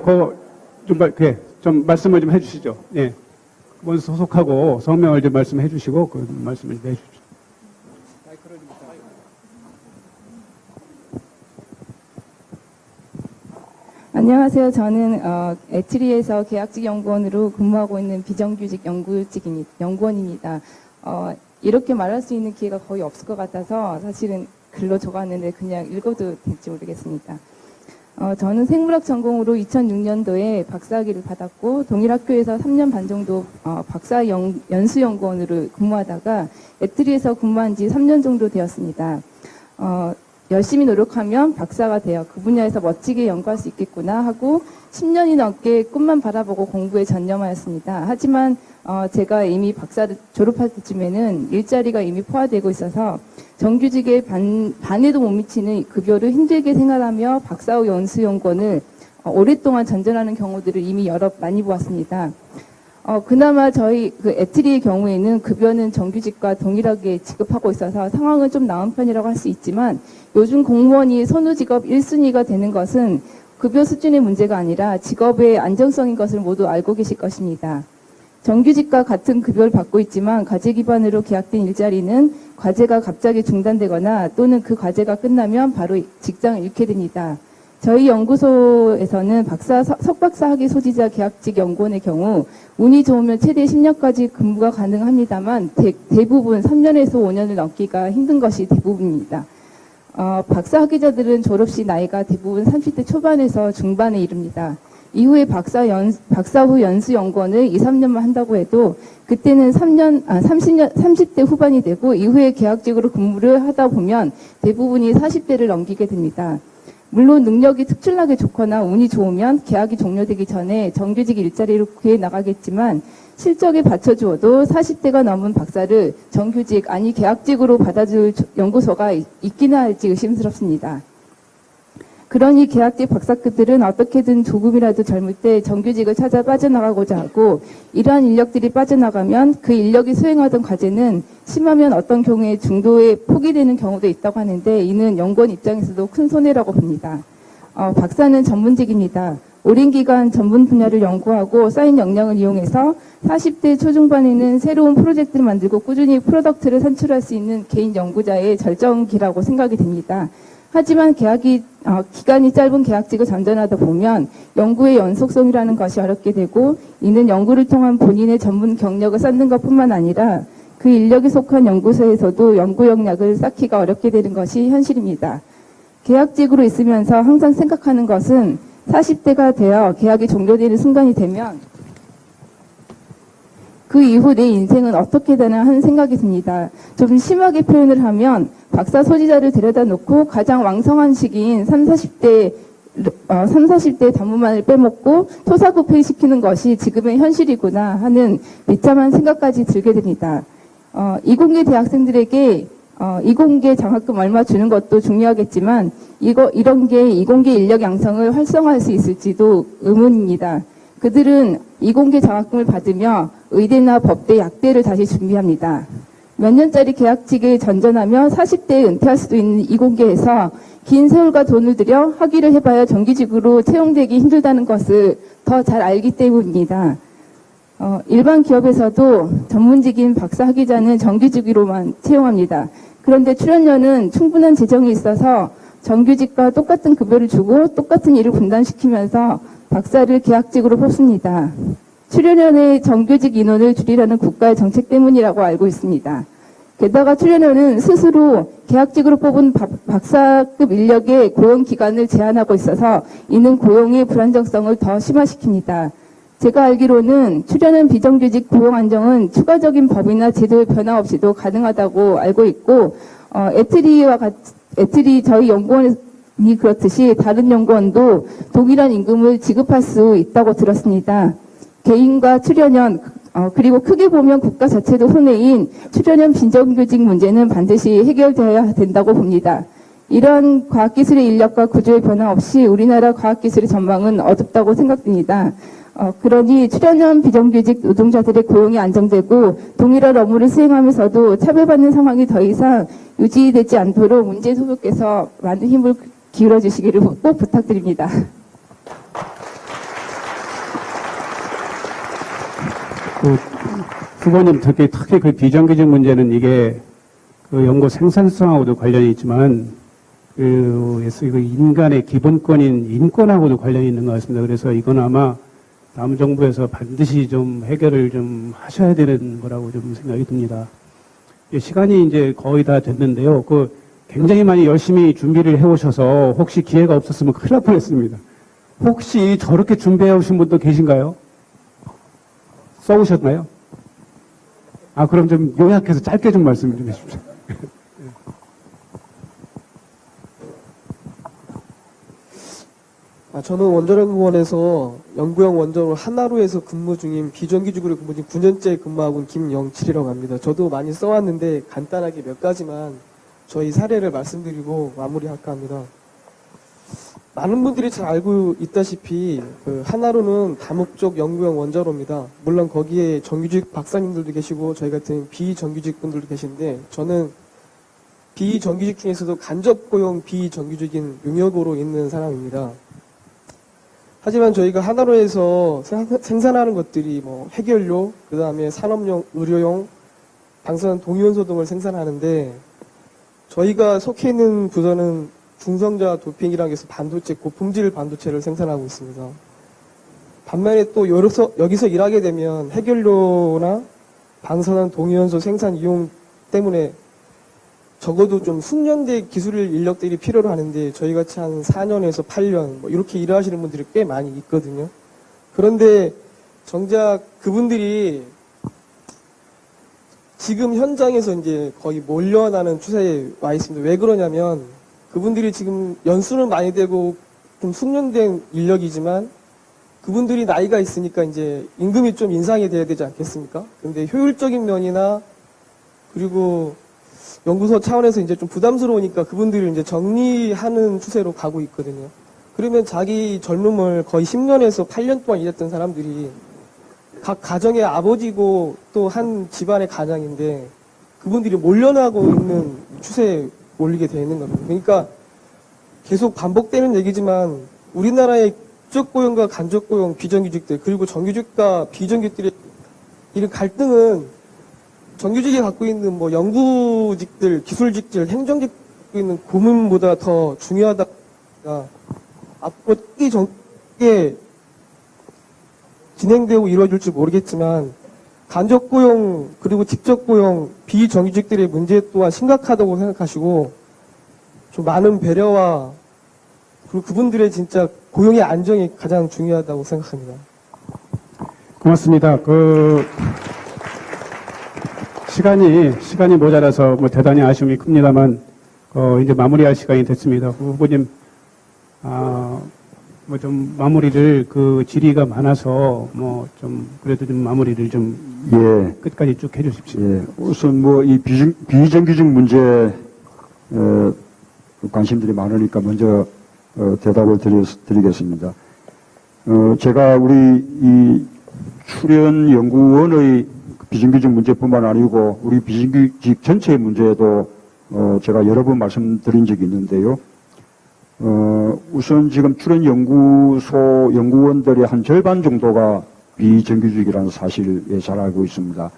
좀 말씀을 좀 해 주시죠. 예. 먼저 소속하고 성명을 좀 말씀해 주시고, 그 말씀을 좀 해 주십시오. 안녕하세요. 저는 에트리에서 계약직 연구원으로 근무하고 있는 비정규직 연구원입니다. 이렇게 말할 수 있는 기회가 거의 없을 것 같아서 사실은 글로 적었는데 그냥 읽어도 될지 모르겠습니다. 저는 생물학 전공으로 2006년도에 박사학위를 받았고 동일학교에서 3년 반 정도 박사 연수연구원으로 근무하다가 에트리에서 근무한 지 3년 정도 되었습니다. 열심히 노력하면 박사가 되어 그 분야에서 멋지게 연구할 수 있겠구나 하고 10년이 넘게 꿈만 바라보고 공부에 전념하였습니다. 하지만 제가 이미 박사를 졸업할 때쯤에는 일자리가 이미 포화되고 있어서 정규직의 반에도 못 미치는 급여를 힘들게 생활하며 박사 후 연수연구원을 오랫동안 전전하는 경우들을 이미 많이 보았습니다. 그나마 저희 그 에트리의 경우에는 급여는 정규직과 동일하게 지급하고 있어서 상황은 좀 나은 편이라고 할 수 있지만 요즘 공무원이 선후직업 1순위가 되는 것은 급여 수준의 문제가 아니라 직업의 안정성인 것을 모두 알고 계실 것입니다. 정규직과 같은 급여를 받고 있지만 과제 기반으로 계약된 일자리는 과제가 갑자기 중단되거나 또는 그 과제가 끝나면 바로 직장을 잃게 됩니다. 저희 연구소에서는 석박사 학위 소지자 계약직 연구원의 경우 운이 좋으면 최대 10년까지 근무가 가능합니다만 대부분 3년에서 5년을 넘기가 힘든 것이 대부분입니다. 박사 학위자들은 졸업 시 나이가 대부분 30대 초반에서 중반에 이릅니다. 이후에 박사 후 연수 연구원을 2, 3년만 한다고 해도 그때는 30대 후반이 되고 이후에 계약직으로 근무를 하다 보면 대부분이 40대를 넘기게 됩니다. 물론 능력이 특출나게 좋거나 운이 좋으면 계약이 종료되기 전에 정규직 일자리를 구해 나가겠지만 실적에 받쳐주어도 40대가 넘은 박사를 정규직 아니 계약직으로 받아줄 연구소가 있기나 할지 의심스럽습니다. 그러니 계약직 박사급들은 어떻게든 조금이라도 젊을 때 정규직을 찾아 빠져나가고자 하고 이러한 인력들이 빠져나가면 그 인력이 수행하던 과제는 심하면 어떤 경우에 중도에 포기되는 경우도 있다고 하는데 이는 연구원 입장에서도 큰 손해라고 봅니다. 박사는 전문직입니다. 오랜 기간 전문 분야를 연구하고 쌓인 역량을 이용해서 40대 초중반에는 새로운 프로젝트를 만들고 꾸준히 프로덕트를 산출할 수 있는 개인 연구자의 절정기라고 생각이 됩니다. 하지만 기간이 짧은 계약직을 전전하다 보면 연구의 연속성이라는 것이 어렵게 되고 이는 연구를 통한 본인의 전문 경력을 쌓는 것뿐만 아니라 그 인력이 속한 연구소에서도 연구 역량을 쌓기가 어렵게 되는 것이 현실입니다. 계약직으로 있으면서 항상 생각하는 것은 40대가 되어 계약이 종료되는 순간이 되면 그 이후 내 인생은 어떻게 되나 하는 생각이 듭니다. 좀 심하게 표현을 하면 박사 소지자를 데려다 놓고 가장 왕성한 시기인 30, 40대 단무만을 빼먹고 토사구팽시키는 것이 지금의 현실이구나 하는 비참한 생각까지 들게 됩니다. 이공계 대학생들에게 이공계 장학금 얼마 주는 것도 중요하겠지만 이런 게 이공계 인력 양성을 활성화할 수 있을지도 의문입니다. 그들은 이공계 장학금을 받으며 의대나 법대, 약대를 다시 준비합니다. 몇 년짜리 계약직에 전전하며 40대에 은퇴할 수도 있는 이공계에서 긴 세월과 돈을 들여 학위를 해봐야 정규직으로 채용되기 힘들다는 것을 더 잘 알기 때문입니다. 일반 기업에서도 전문직인 박사 학위자는 정규직으로만 채용합니다. 그런데 출연료는 충분한 재정이 있어서 정규직과 똑같은 급여를 주고 똑같은 일을 분담시키면서 박사를 계약직으로 뽑습니다. 출연연의 정규직 인원을 줄이라는 국가의 정책 때문이라고 알고 있습니다. 게다가 출연연은 스스로 계약직으로 뽑은 박사급 인력의 고용 기간을 제한하고 있어서 이는 고용의 불안정성을 더 심화시킵니다. 제가 알기로는 출연연 비정규직 고용 안정은 추가적인 법이나 제도의 변화 없이도 가능하다고 알고 있고 애트리 저희 연구원이 그렇듯이 다른 연구원도 동일한 임금을 지급할 수 있다고 들었습니다. 개인과 출연연 그리고 크게 보면 국가 자체도 손해인 출연연 비정규직 문제는 반드시 해결되어야 된다고 봅니다. 이런 과학기술의 인력과 구조의 변화 없이 우리나라 과학기술의 전망은 어둡다고 생각됩니다. 그러니 출연연 비정규직 노동자들의 고용이 안정되고 동일한 업무를 수행하면서도 차별받는 상황이 더 이상 유지되지 않도록 문재인 후보께서 많은 힘을 기울여 주시기를 꼭 부탁드립니다. 후보님 특히 그 비정규직 문제는 이게 그 연구 생산성하고도 관련이 있지만 그 인간의 기본권인 인권하고도 관련이 있는 것 같습니다. 그래서 이건 아마 다음 정부에서 반드시 좀 해결을 좀 하셔야 되는 거라고 좀 생각이 듭니다. 시간이 이제 거의 다 됐는데요. 굉장히 많이 열심히 준비를 해오셔서 혹시 기회가 없었으면 큰일 날 뻔했습니다. 혹시 저렇게 준비해 오신 분도 계신가요? 써오셨나요? 그럼 좀 요약해서 짧게 좀 말씀 좀 해주십시오. 저는 원자력연구원에서 연구용 원자로 하나로에서 근무 중인 비정규직으로 근무 중 9년째 근무하고 있는 김영칠이라고 합니다. 저도 많이 써왔는데 간단하게 몇 가지만 저희 사례를 말씀드리고 마무리할까 합니다. 많은 분들이 잘 알고 있다시피 하나로는 다목적 연구용 원자로입니다. 물론 거기에 정규직 박사님들도 계시고 저희 같은 비정규직 분들도 계신데 저는 비정규직 중에서도 간접 고용 비정규직인 용역으로 있는 사람입니다. 하지만 저희가 하나로에서 생산하는 것들이 해결료, 그 다음에 산업용, 의료용, 방사능 동위원소 등을 생산하는데 저희가 속해 있는 부서는 중성자 도핑이라고 해서 반도체, 고품질 반도체를 생산하고 있습니다. 반면에 또 여기서 일하게 되면 해결료나 방사능 동위원소 생산 이용 때문에 적어도 좀 숙련된 기술 인력들이 필요로 하는데 저희 같이 한 4년에서 8년 이렇게 일하시는 분들이 꽤 많이 있거든요. 그런데 정작 그분들이 지금 현장에서 이제 거의 몰려나는 추세에 와 있습니다. 왜 그러냐면 그분들이 지금 연수는 많이 되고 좀 숙련된 인력이지만 그분들이 나이가 있으니까 이제 임금이 좀 인상이 돼야 되지 않겠습니까? 근데 효율적인 면이나 그리고 연구소 차원에서 이제 좀 부담스러우니까 그분들을 이제 정리하는 추세로 가고 있거든요. 그러면 자기 젊음을 거의 10년에서 8년 동안 일했던 사람들이 각 가정의 아버지고 또 한 집안의 가장인데 그분들이 몰려나고 있는 추세에 몰리게 되어 있는 겁니다. 그러니까 계속 반복되는 얘기지만 우리나라의 직접 고용과 간접 고용, 비정규직들 그리고 정규직과 비정규직들의 이런 갈등은 정규직이 갖고 있는 연구직들, 기술직들, 행정직 갖고 있는 고문보다 더 중요하다. 앞으로 이 정책에 진행되고 이루어질지 모르겠지만 간접 고용 그리고 직접 고용 비정규직들의 문제 또한 심각하다고 생각하시고 좀 많은 배려와 그리고 그분들의 진짜 고용의 안정이 가장 중요하다고 생각합니다. 고맙습니다. 시간이 모자라서 대단히 아쉬움이 큽니다만 이제 마무리할 시간이 됐습니다. 후보님 좀 마무리를 질의가 많아서 좀 그래도 좀 마무리를 좀 끝까지 쭉 해주십시오. 우선 이 비정규직 문제 관심들이 많으니까 먼저 대답을 드리겠습니다. 제가 우리 이 출연 연구원의 비정규직 문제뿐만 아니고 우리 비정규직 전체의 문제도 제가 여러 번 말씀드린 적이 있는데요. 우선 지금 출연 연구소 연구원들의 한 절반 정도가 비정규직이라는 사실을 잘 알고 있습니다.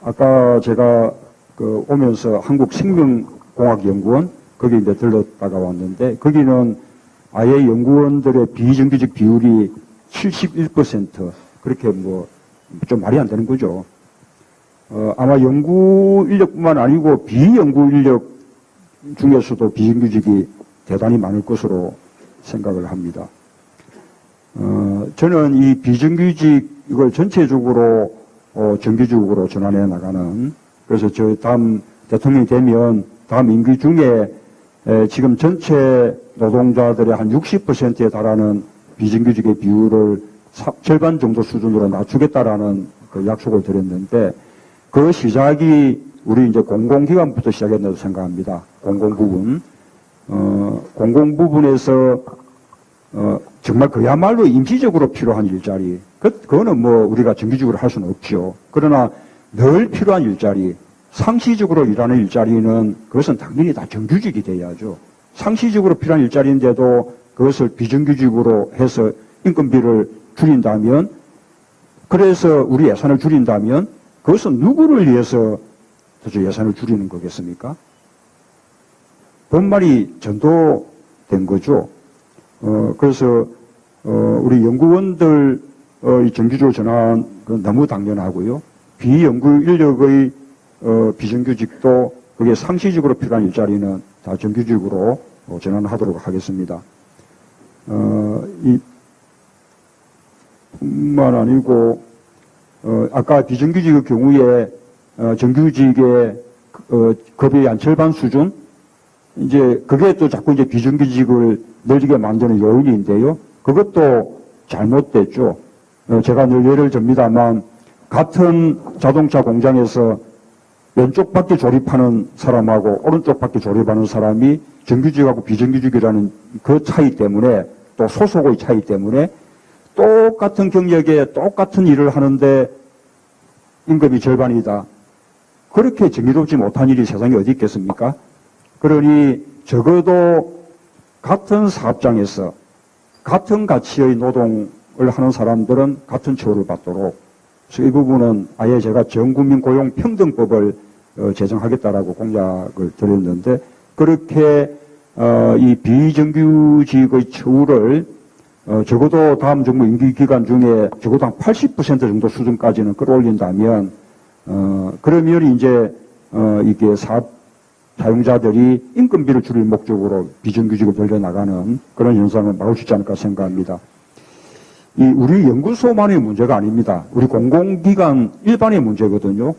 아까 제가 오면서 한국생명공학연구원, 거기 이제 들렀다가 왔는데, 거기는 아예 연구원들의 비정규직 비율이 71%, 그렇게 뭐, 좀 말이 안 되는 거죠. 아마 연구 인력뿐만 아니고 비연구 인력 중에서도 비정규직이 대단히 많을 것으로 생각을 합니다. 저는 이 비정규직 이걸 전체적으로 정규직으로 전환해 나가는, 그래서 저 다음 대통령이 되면 다음 임기 중에 지금 전체 노동자들의 한 60%에 달하는 비정규직의 비율을 절반 정도 수준으로 낮추겠다라는 그 약속을 드렸는데, 그 시작이 우리 이제 공공기관부터 시작했다고 생각합니다. 공공부분. 공공부분에서 정말 그야말로 임시적으로 필요한 일자리, 그거는 뭐 우리가 정규직으로 할 수는 없죠. 그러나 늘 필요한 일자리, 상시적으로 일하는 일자리는 그것은 당연히 다 정규직이 돼야죠. 상시적으로 필요한 일자리인데도 그것을 비정규직으로 해서 인건비를 줄인다면, 그래서 우리 예산을 줄인다면 그것은 누구를 위해서 도대체 예산을 줄이는 거겠습니까? 본말이 전도된 거죠. 그래서 우리 연구원들 이 정규직으로 전환 그 너무 당연하고요. 비연구 인력의 비정규직도 그게 상시적으로 필요한 일자리는 다 정규직으로 전환하도록 하겠습니다. 이 뿐만 아니고 아까 비정규직의 경우에 정규직의 급여의 한 절반 수준, 이제 그게 또 자꾸 이제 비정규직을 늘리게 만드는 요인인데요. 그것도 잘못됐죠. 제가 늘 예를 듭니다만, 같은 자동차 공장에서 왼쪽 바퀴 조립하는 사람하고 오른쪽 바퀴 조립하는 사람이 정규직하고 비정규직이라는 그 차이 때문에, 또 소속의 차이 때문에 똑같은 경력에 똑같은 일을 하는데 임금이 절반이다. 그렇게 정의롭지 못한 일이 세상에 어디 있겠습니까? 그러니 적어도 같은 사업장에서 같은 가치의 노동을 하는 사람들은 같은 처우를 받도록, 그래서 이 부분은 아예 제가 전국민 고용평등법을 제정하겠다라고 공약을 드렸는데, 그렇게 이 비정규직의 처우를 적어도 다음 정부 임기 기간 중에 적어도 한 80% 정도 수준까지는 끌어올린다면, 그러면 이제 이게 사용자들이 인건비를 줄일 목적으로 비정규직을 돌려나가는 그런 현상을 막을 수 있지 않을까 생각합니다. 이 우리 연구소만의 문제가 아닙니다. 우리 공공기관 일반의 문제거든요.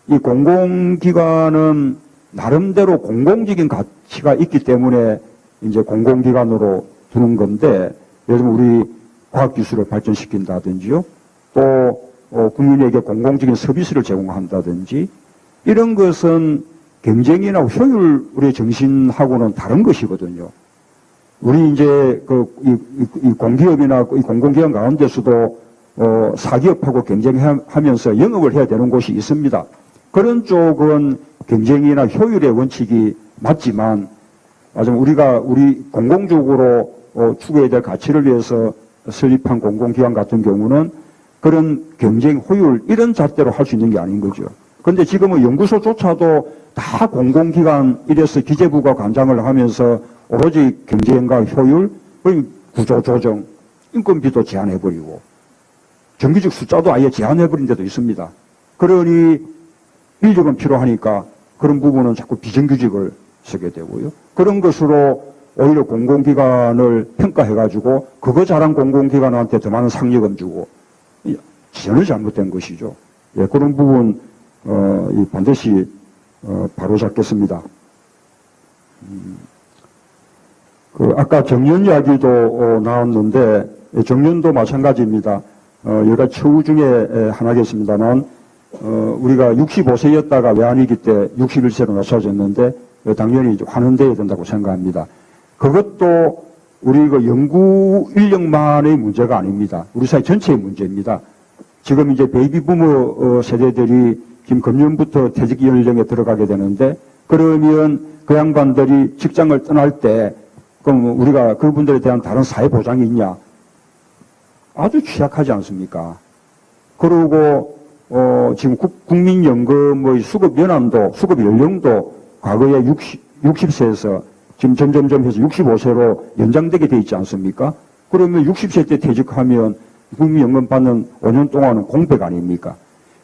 이 공공기관은 나름대로 공공적인 가치가 있기 때문에 이제 공공기관으로 두는 건데, 예를 들면 우리 과학기술을 발전시킨다든지요, 또 국민에게 공공적인 서비스를 제공한다든지, 이런 것은 경쟁이나 효율의 정신하고는 다른 것이거든요. 우리 이제 이 공기업이나 이 공공기관 가운데서도 사기업하고 경쟁하면서 영업을 해야 되는 곳이 있습니다. 그런 쪽은 경쟁이나 효율의 원칙이 맞지만, 우리가 우리 공공적으로 추구해야 될 가치를 위해서 설립한 공공기관 같은 경우는 그런 경쟁, 효율 이런 잣대로 할 수 있는 게 아닌 거죠. 그런데 지금은 연구소조차도 다 공공기관 이래서 기재부가 관장을 하면서 오로지 경쟁과 효율, 구조 조정, 인건비도 제한해버리고 정규직 숫자도 아예 제한해버린 데도 있습니다. 그러니 인력은 필요하니까 그런 부분은 자꾸 비정규직을 쓰게 되고요. 그런 것으로 오히려 공공기관을 평가해가지고 그거 잘한 공공기관한테 더 많은 상여금 주고, 전혀 잘못된 것이죠. 예, 그런 부분 반드시 바로 잡겠습니다. 아까 정년 이야기도 나왔는데, 정년도 마찬가지입니다. 여러 처우 중에 하나겠습니다만, 우리가 65세였다가 외환위기 때 61세로 낮춰졌는데, 당연히 이제 환원돼야 된다고 생각합니다. 그것도 우리 연구 인력만의 문제가 아닙니다. 우리 사회 전체의 문제입니다. 지금 이제 베이비 부모 세대들이 지금 금년부터 퇴직 연령에 들어가게 되는데, 그러면 그 양반들이 직장을 떠날 때 그럼 우리가 그분들에 대한 다른 사회 보장이 있냐? 아주 취약하지 않습니까? 그리고 지금 국민연금의 수급 연한도, 수급 연령도 과거에 60세에서 지금 점점점 해서 65세로 연장되게 돼 있지 않습니까? 그러면 60세 때 퇴직하면 국민연금 받는 5년 동안은 공백 아닙니까?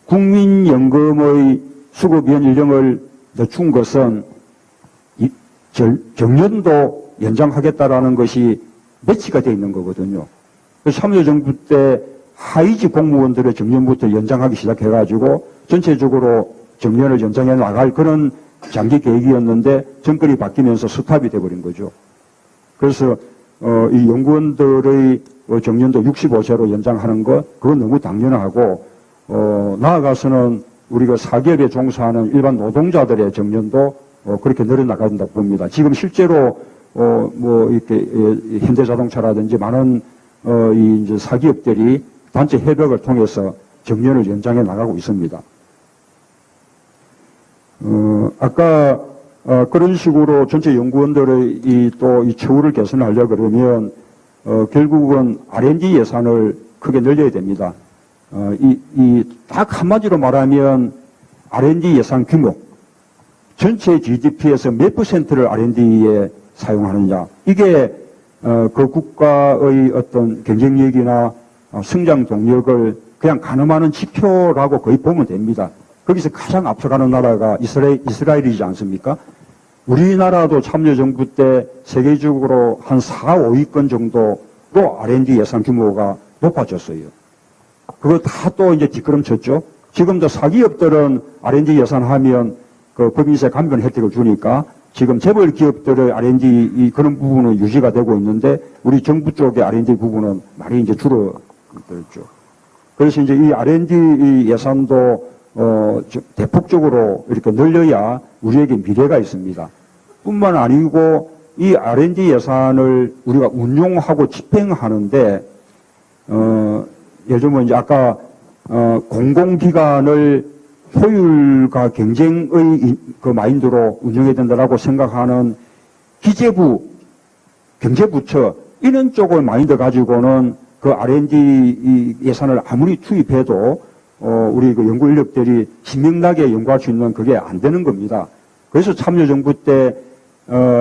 국민연금의 수급연 연령을 늦춘 것은 정년도 연장하겠다라는 것이 매치가 돼 있는 거거든요. 참여정부 때 하위직 공무원들의 정년부터 연장하기 시작해가지고 전체적으로 정년을 연장해 나갈 그런 장기 계획이었는데 정권이 바뀌면서 스탑이 돼버린 거죠. 그래서 이 연구원들의 정년도 65세로 연장하는 것 그건 너무 당연하고 나아가서는 우리가 사기업에 종사하는 일반 노동자들의 정년도 그렇게 늘어나간다고 봅니다. 지금 실제로 뭐 이렇게 현대자동차라든지 많은 이 이제 사기업들이 단체 협약을 통해서 정년을 연장해 나가고 있습니다. 아까 그런 식으로 전체 연구원들의 이 처우를 개선하려고 그러면 결국은 R&D 예산을 크게 늘려야 됩니다. 딱 한마디로 말하면 R&D 예산 규모, 전체 GDP에서 몇 %를 R&D에 사용하느냐. 이게 그 국가의 어떤 경쟁력이나 성장 동력을 그냥 가늠하는 지표라고 거의 보면 됩니다. 거기서 가장 앞서가는 나라가 이스라엘이지 않습니까? 우리나라도 참여정부 때 세계적으로 한 4, 5위권 정도로 R&D 예산 규모가 높아졌어요. 그거 다 또 이제 뒷걸음쳤죠. 지금도 사기업들은 R&D 예산하면 그 법인세 감면 혜택을 주니까 지금 재벌 기업들의 R&D 그런 부분은 유지가 되고 있는데 우리 정부 쪽의 R&D 부분은 많이 이제 줄어들었죠. 그래서 이제 이 R&D 예산도 대폭적으로 이렇게 늘려야 우리에게 미래가 있습니다. 뿐만 아니고 이 R&D 예산을 우리가 운용하고 집행하는데 예를 들면 이제 아까 공공기관을 효율과 경쟁의 그 마인드로 운영해야 된다라고 생각하는 기재부, 경제부처 이런 쪽의 마인드 가지고는 그 R&D 예산을 아무리 투입해도 우리 그 연구 인력들이 신명나게 연구할 수 있는 그게 안 되는 겁니다. 그래서 참여정부 때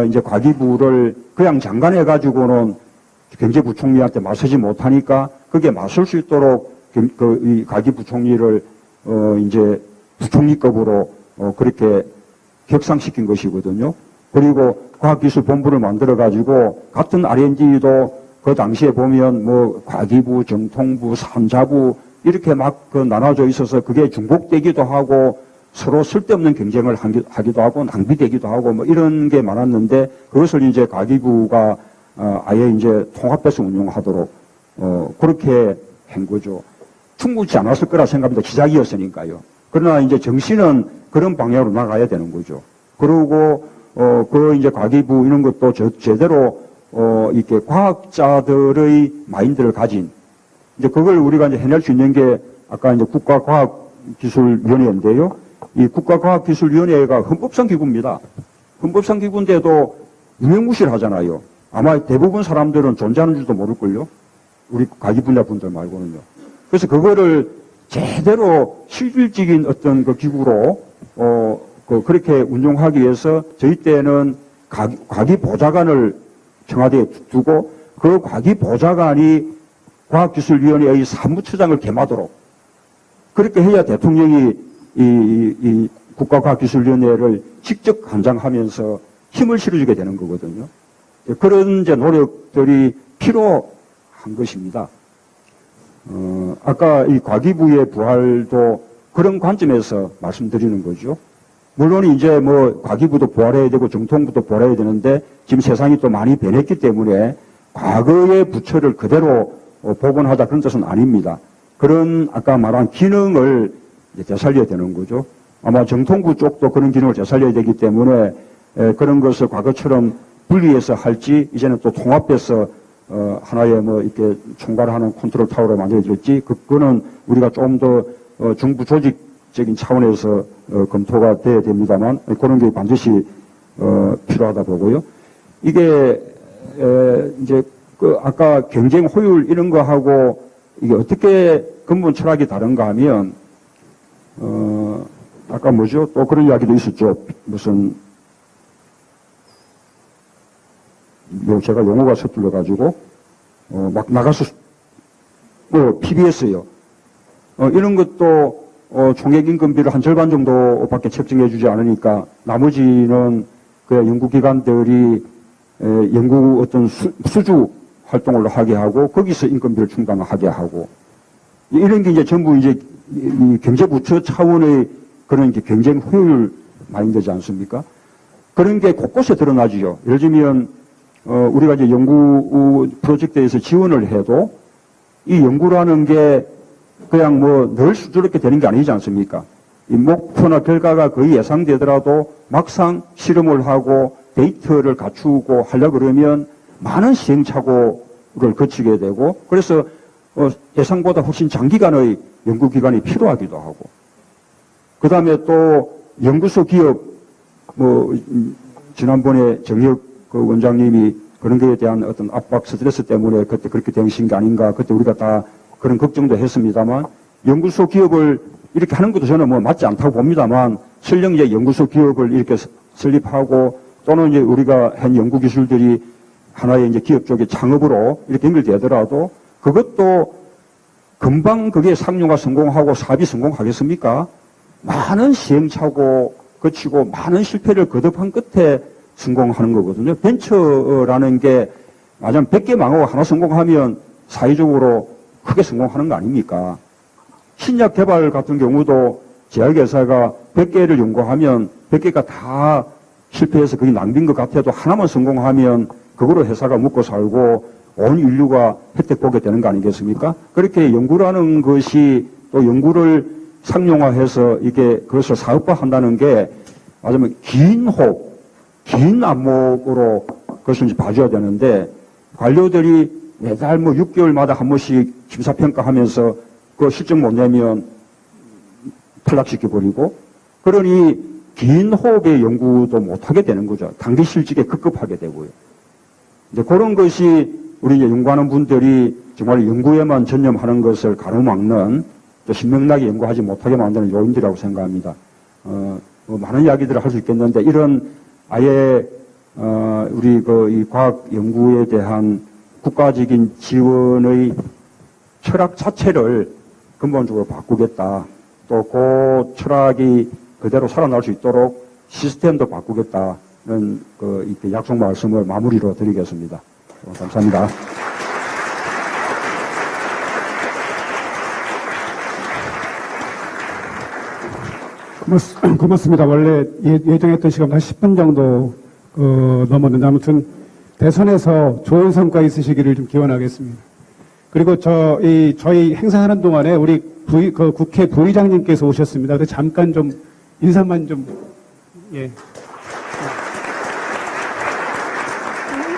이제 과기부를 그냥 장관해 가지고는 경제부총리한테 맞서지 못하니까 그게 맞설 수 있도록 이 과기부총리를 이제 부총리급으로 그렇게 격상시킨 것이거든요. 그리고 과학기술본부를 만들어 가지고 같은 R&D도 그 당시에 보면 뭐 과기부, 정통부, 산자부 이렇게 막 그 나눠져 있어서 그게 중복되기도 하고 서로 쓸데없는 경쟁을 하기도 하고 낭비되기도 하고 뭐 이런 게 많았는데 그것을 이제 과기부가 아예 이제 통합해서 운영하도록 그렇게 한 거죠. 충분치 않았을 거라 생각합니다. 시작이었으니까요. 그러나 이제 정신은 그런 방향으로 나가야 되는 거죠. 그리고 그 이제 과기부 이런 것도 제대로 이렇게 과학자들의 마인드를 가진 이제 그걸 우리가 이제 해낼 수 있는 게 아까 이제 국가과학기술위원회인데요. 이 국가과학기술위원회가 헌법상 기구입니다. 헌법상 기구인데도 유명무실하잖아요. 아마 대부분 사람들은 존재하는 줄도 모를걸요. 우리 과기 분야 분들 말고는요. 그래서 그거를 제대로 실질적인 어떤 그 기구로 그렇게 운용하기 위해서 저희 때는 과기 보좌관을 청와대에 두고 그 과기 보좌관이 과학기술위원회의 사무처장을 겸하도록 그렇게 해야 대통령이 이 국가과학기술위원회를 직접 관장하면서 힘을 실어주게 되는 거거든요. 그런 이제 노력들이 필요한 것입니다. 아까 이 과기부의 부활도 그런 관점에서 말씀드리는 거죠. 물론 이제 뭐 과기부도 부활해야 되고 정통부도 부활해야 되는데 지금 세상이 또 많이 변했기 때문에 과거의 부처를 그대로 복원하자 그런 뜻은 아닙니다. 그런 아까 말한 기능을 이제 되살려야 되는 거죠. 아마 정통부 쪽도 그런 기능을 되살려야 되기 때문에 그런 것을 과거처럼 분리해서 할지 이제는 또 통합해서 하나의 뭐 이렇게 총괄하는 컨트롤 타워로 만들어질지 그거는 우리가 좀 더 정부 조직적인 차원에서 검토가 돼야 됩니다만 그런 게 반드시 필요하다 보고요. 이게 이제 그 아까 경쟁 효율 이런 거 하고 이게 어떻게 근본 철학이 다른가 하면 아까 뭐죠? 또 그런 이야기도 있었죠. 무슨 제가 용어가 서툴러가지고, 막 나가서, PBS요. 이런 것도, 총액임금비를 한 절반 정도밖에 책정해주지 않으니까, 나머지는 그 연구기관들이, 연구 어떤 수주 활동을 하게 하고, 거기서 임금비를 충당하게 하고, 이런 게 이제 전부 이제 이 경제부처 차원의 그런 이제 경쟁 효율 마인드지 않습니까? 그런 게 곳곳에 드러나지요. 예를 들면, 우리가 이제 연구 프로젝트에서 지원을 해도 이 연구라는 게 그냥 뭐 늘 수두룩게 되는 게 아니지 않습니까? 이 목표나 결과가 거의 예상되더라도 막상 실험을 하고 데이터를 갖추고 하려고 그러면 많은 시행착오를 거치게 되고 그래서 예상보다 훨씬 장기간의 연구기간이 필요하기도 하고 그 다음에 또 연구소 기업 지난번에 정혁 그 원장님이 그런 거에 대한 어떤 압박 스트레스 때문에 그때 그렇게 되신 게 아닌가 그때 우리가 다 그런 걱정도 했습니다만 연구소 기업을 이렇게 하는 것도 저는 뭐 맞지 않다고 봅니다만 설령 이제 연구소 기업을 이렇게 설립하고 또는 이제 우리가 한 연구 기술들이 하나의 이제 기업 쪽의 창업으로 이렇게 연결되더라도 그것도 금방 그게 상용화 성공하고 사업이 성공하겠습니까? 많은 시행착오 거치고 많은 실패를 거듭한 끝에 성공하는 거거든요. 벤처라는 게 마냥 100개 망하고 하나 성공하면 사회적으로 크게 성공하는 거 아닙니까? 신약 개발 같은 경우도 제약회사가 100개를 연구하면 100개가 다 실패해서 그게 낭비인 것 같아도 하나만 성공하면 그거로 회사가 먹고 살고 온 인류가 혜택 보게 되는 거 아니겠습니까? 그렇게 연구라는 것이 또 연구를 상용화해서 이게 그것을 사업화한다는 게 맞으면 긴 호흡, 긴 안목으로 그것을 이제 봐줘야 되는데 관료들이 매달 뭐 6개월마다 한 번씩 심사평가하면서 그 실적 못 내면 탈락시켜버리고 그러니 긴 호흡의 연구도 못하게 되는 거죠. 단기 실직에 급급하게 되고요. 이제 그런 것이 우리 이제 연구하는 분들이 정말 연구에만 전념하는 것을 가로막는 또 신명나게 연구하지 못하게 만드는 요인들이라고 생각합니다. 뭐 많은 이야기들을 할 수 있겠는데 이런 아예 우리 이 과학 연구에 대한 국가적인 지원의 철학 자체를 근본적으로 바꾸겠다. 또 그 철학이 그대로 살아날 수 있도록 시스템도 바꾸겠다는 이렇게 약속 말씀을 마무리로 드리겠습니다. 감사합니다. 고맙습니다. 원래 예정했던 시간보다 10분 정도 넘었는데 아무튼 대선에서 좋은 성과 있으시기를 좀 기원하겠습니다. 그리고 저희 행사하는 동안에 우리 국회 부의장님께서 오셨습니다. 그래서 잠깐 좀 인사만 좀 예.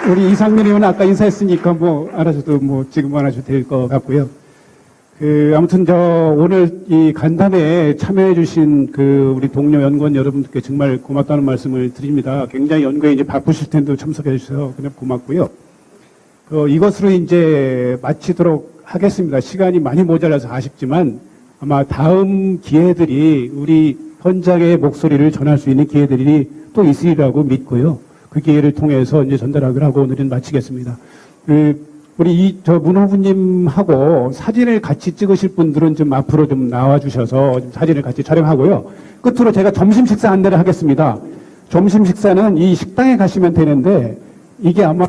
우리 이상민 의원은 아까 인사했으니까 뭐 알아서도 뭐 지금 안 하셔도 될 것 같고요. 아무튼 오늘 이 간담회에 참여해주신 우리 동료 연구원 여러분들께 정말 고맙다는 말씀을 드립니다. 굉장히 연구에 이제 바쁘실 텐데 참석해 주셔서 그냥 고맙고요. 이것으로 이제 마치도록 하겠습니다. 시간이 많이 모자라서 아쉽지만 아마 다음 기회들이 우리 현장의 목소리를 전할 수 있는 기회들이 또 있으리라고 믿고요. 그 기회를 통해서 이제 전달하기로 하고 오늘은 마치겠습니다. 우리 문 후보님하고 사진을 같이 찍으실 분들은 좀 앞으로 좀 나와주셔서 좀 사진을 같이 촬영하고요. 끝으로 제가 점심 식사 안내를 하겠습니다. 점심 식사는 이 식당에 가시면 되는데 이게 아마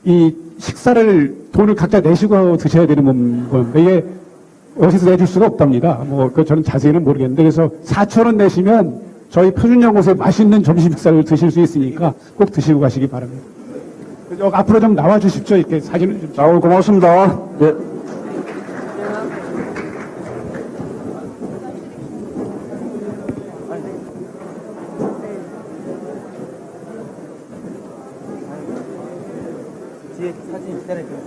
이 식사를 돈을 각자 내시고 드셔야 되는 겁니다. 이게 어디서 내줄 수가 없답니다. 저는 자세히는 모르겠는데 그래서 4,000원 내시면 저희 표준연구소에 맛있는 점심 식사를 드실 수 있으니까 꼭 드시고 가시기 바랍니다. 앞으로 좀 나와 주십시오. 이렇게 사진을 좀. 오늘 고맙습니다. 예. 뒤에 사진 기다려주세요.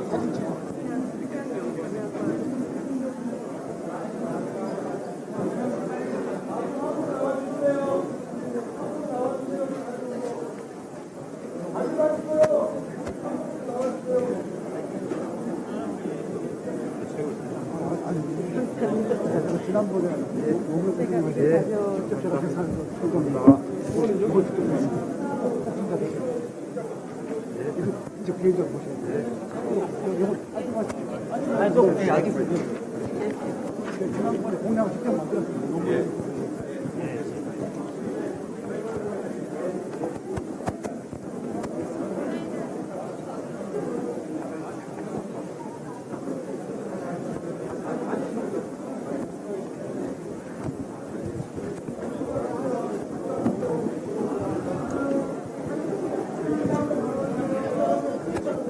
사진 찍어. 네.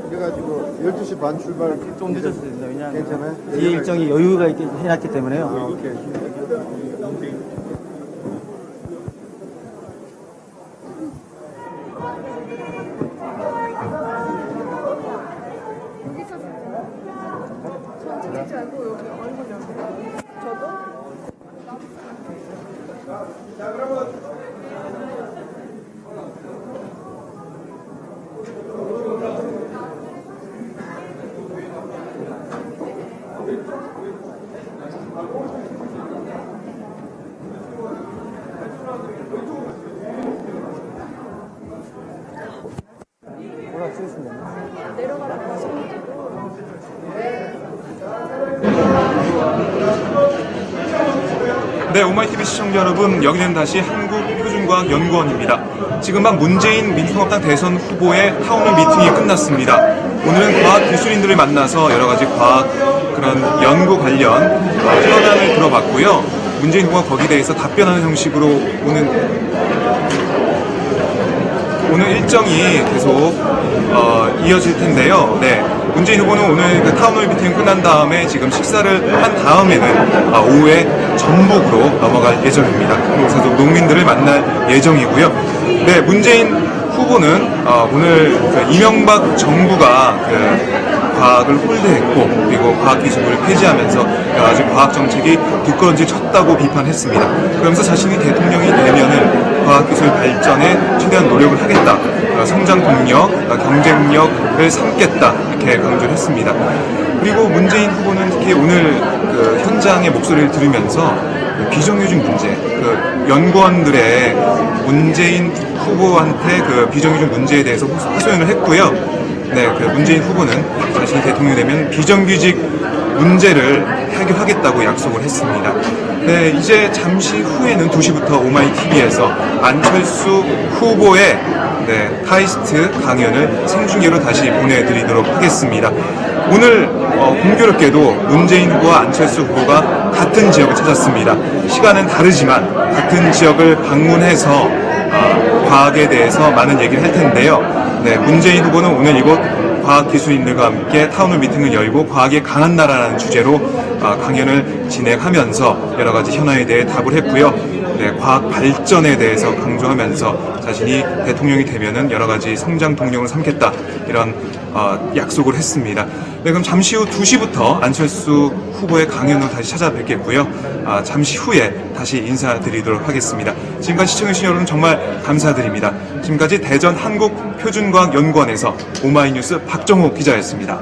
그래가지고 12시 반 출발 좀 늦었습니다. 왜냐하면 괜찮아요? 뒤에 일정이 여유가 있게 해놨기 때문에요. 오케이. 네, 오마이TV 시청자 여러분, 여기는 다시 한국표준과학연구원입니다. 지금 막 문재인 민주통합당 대선 후보의 타운홀 미팅이 끝났습니다. 오늘은 과학기술인들을 만나서 여러가지 과학 그런 연구 관련 현안을 들어봤고요. 문재인 후보가 거기에 대해서 답변하는 형식으로 오늘 일정이 계속 이어질 텐데요. 네, 문재인 후보는 오늘 그 타운홀 미팅 끝난 다음에 지금 식사를 한 다음에는 오후에 전북으로 넘어갈 예정입니다. 그곳에서 농민들을 만날 예정이고요. 네, 문재인 후보는 오늘 그 이명박 정부가 과학을 홀대했고 그리고 과학기술을 폐지하면서 여러 가지 과학정책이 뒷걸음질 쳤다고 비판했습니다. 그러면서 자신이 대통령이 되면은 과학기술 발전에 최대한 노력을 하겠다. 성장 동력, 경쟁력을 삼겠다. 이렇게 강조를 했습니다. 그리고 문재인 후보는 특히 오늘 그 현장의 목소리를 들으면서 비정규직 문제, 그 연구원들의 문재인 후보한테 그 비정규직 문제에 대해서 하소연을 했고요. 네, 그 문재인 후보는 자신이 대통령이 되면 비정규직 문제를 해결하겠다고 약속을 했습니다. 네, 이제 잠시 후에는 2시부터 오마이TV에서 안철수 후보의 카이스트 강연을 생중계로 다시 보내드리도록 하겠습니다. 오늘 공교롭게도 문재인 후보와 안철수 후보가 같은 지역을 찾았습니다. 시간은 다르지만 같은 지역을 방문해서 과학에 대해서 많은 얘기를 할 텐데요. 네, 문재인 후보는 오늘 이곳 과학기술인들과 함께 타운홀 미팅을 열고 과학의 강한 나라라는 주제로 강연을 진행하면서 여러 가지 현안에 대해 답을 했고요. 네, 과학 발전에 대해서 강조하면서 자신이 대통령이 되면은 여러 가지 성장 동력을 삼겠다 이런 약속을 했습니다. 네, 그럼 잠시 후 2시부터 안철수 후보의 강연으로 다시 찾아뵙겠고요. 잠시 후에 다시 인사드리도록 하겠습니다. 지금까지 시청해주신 여러분 정말 감사드립니다. 지금까지 대전 한국표준과학연구원에서 오마이뉴스 박정호 기자였습니다.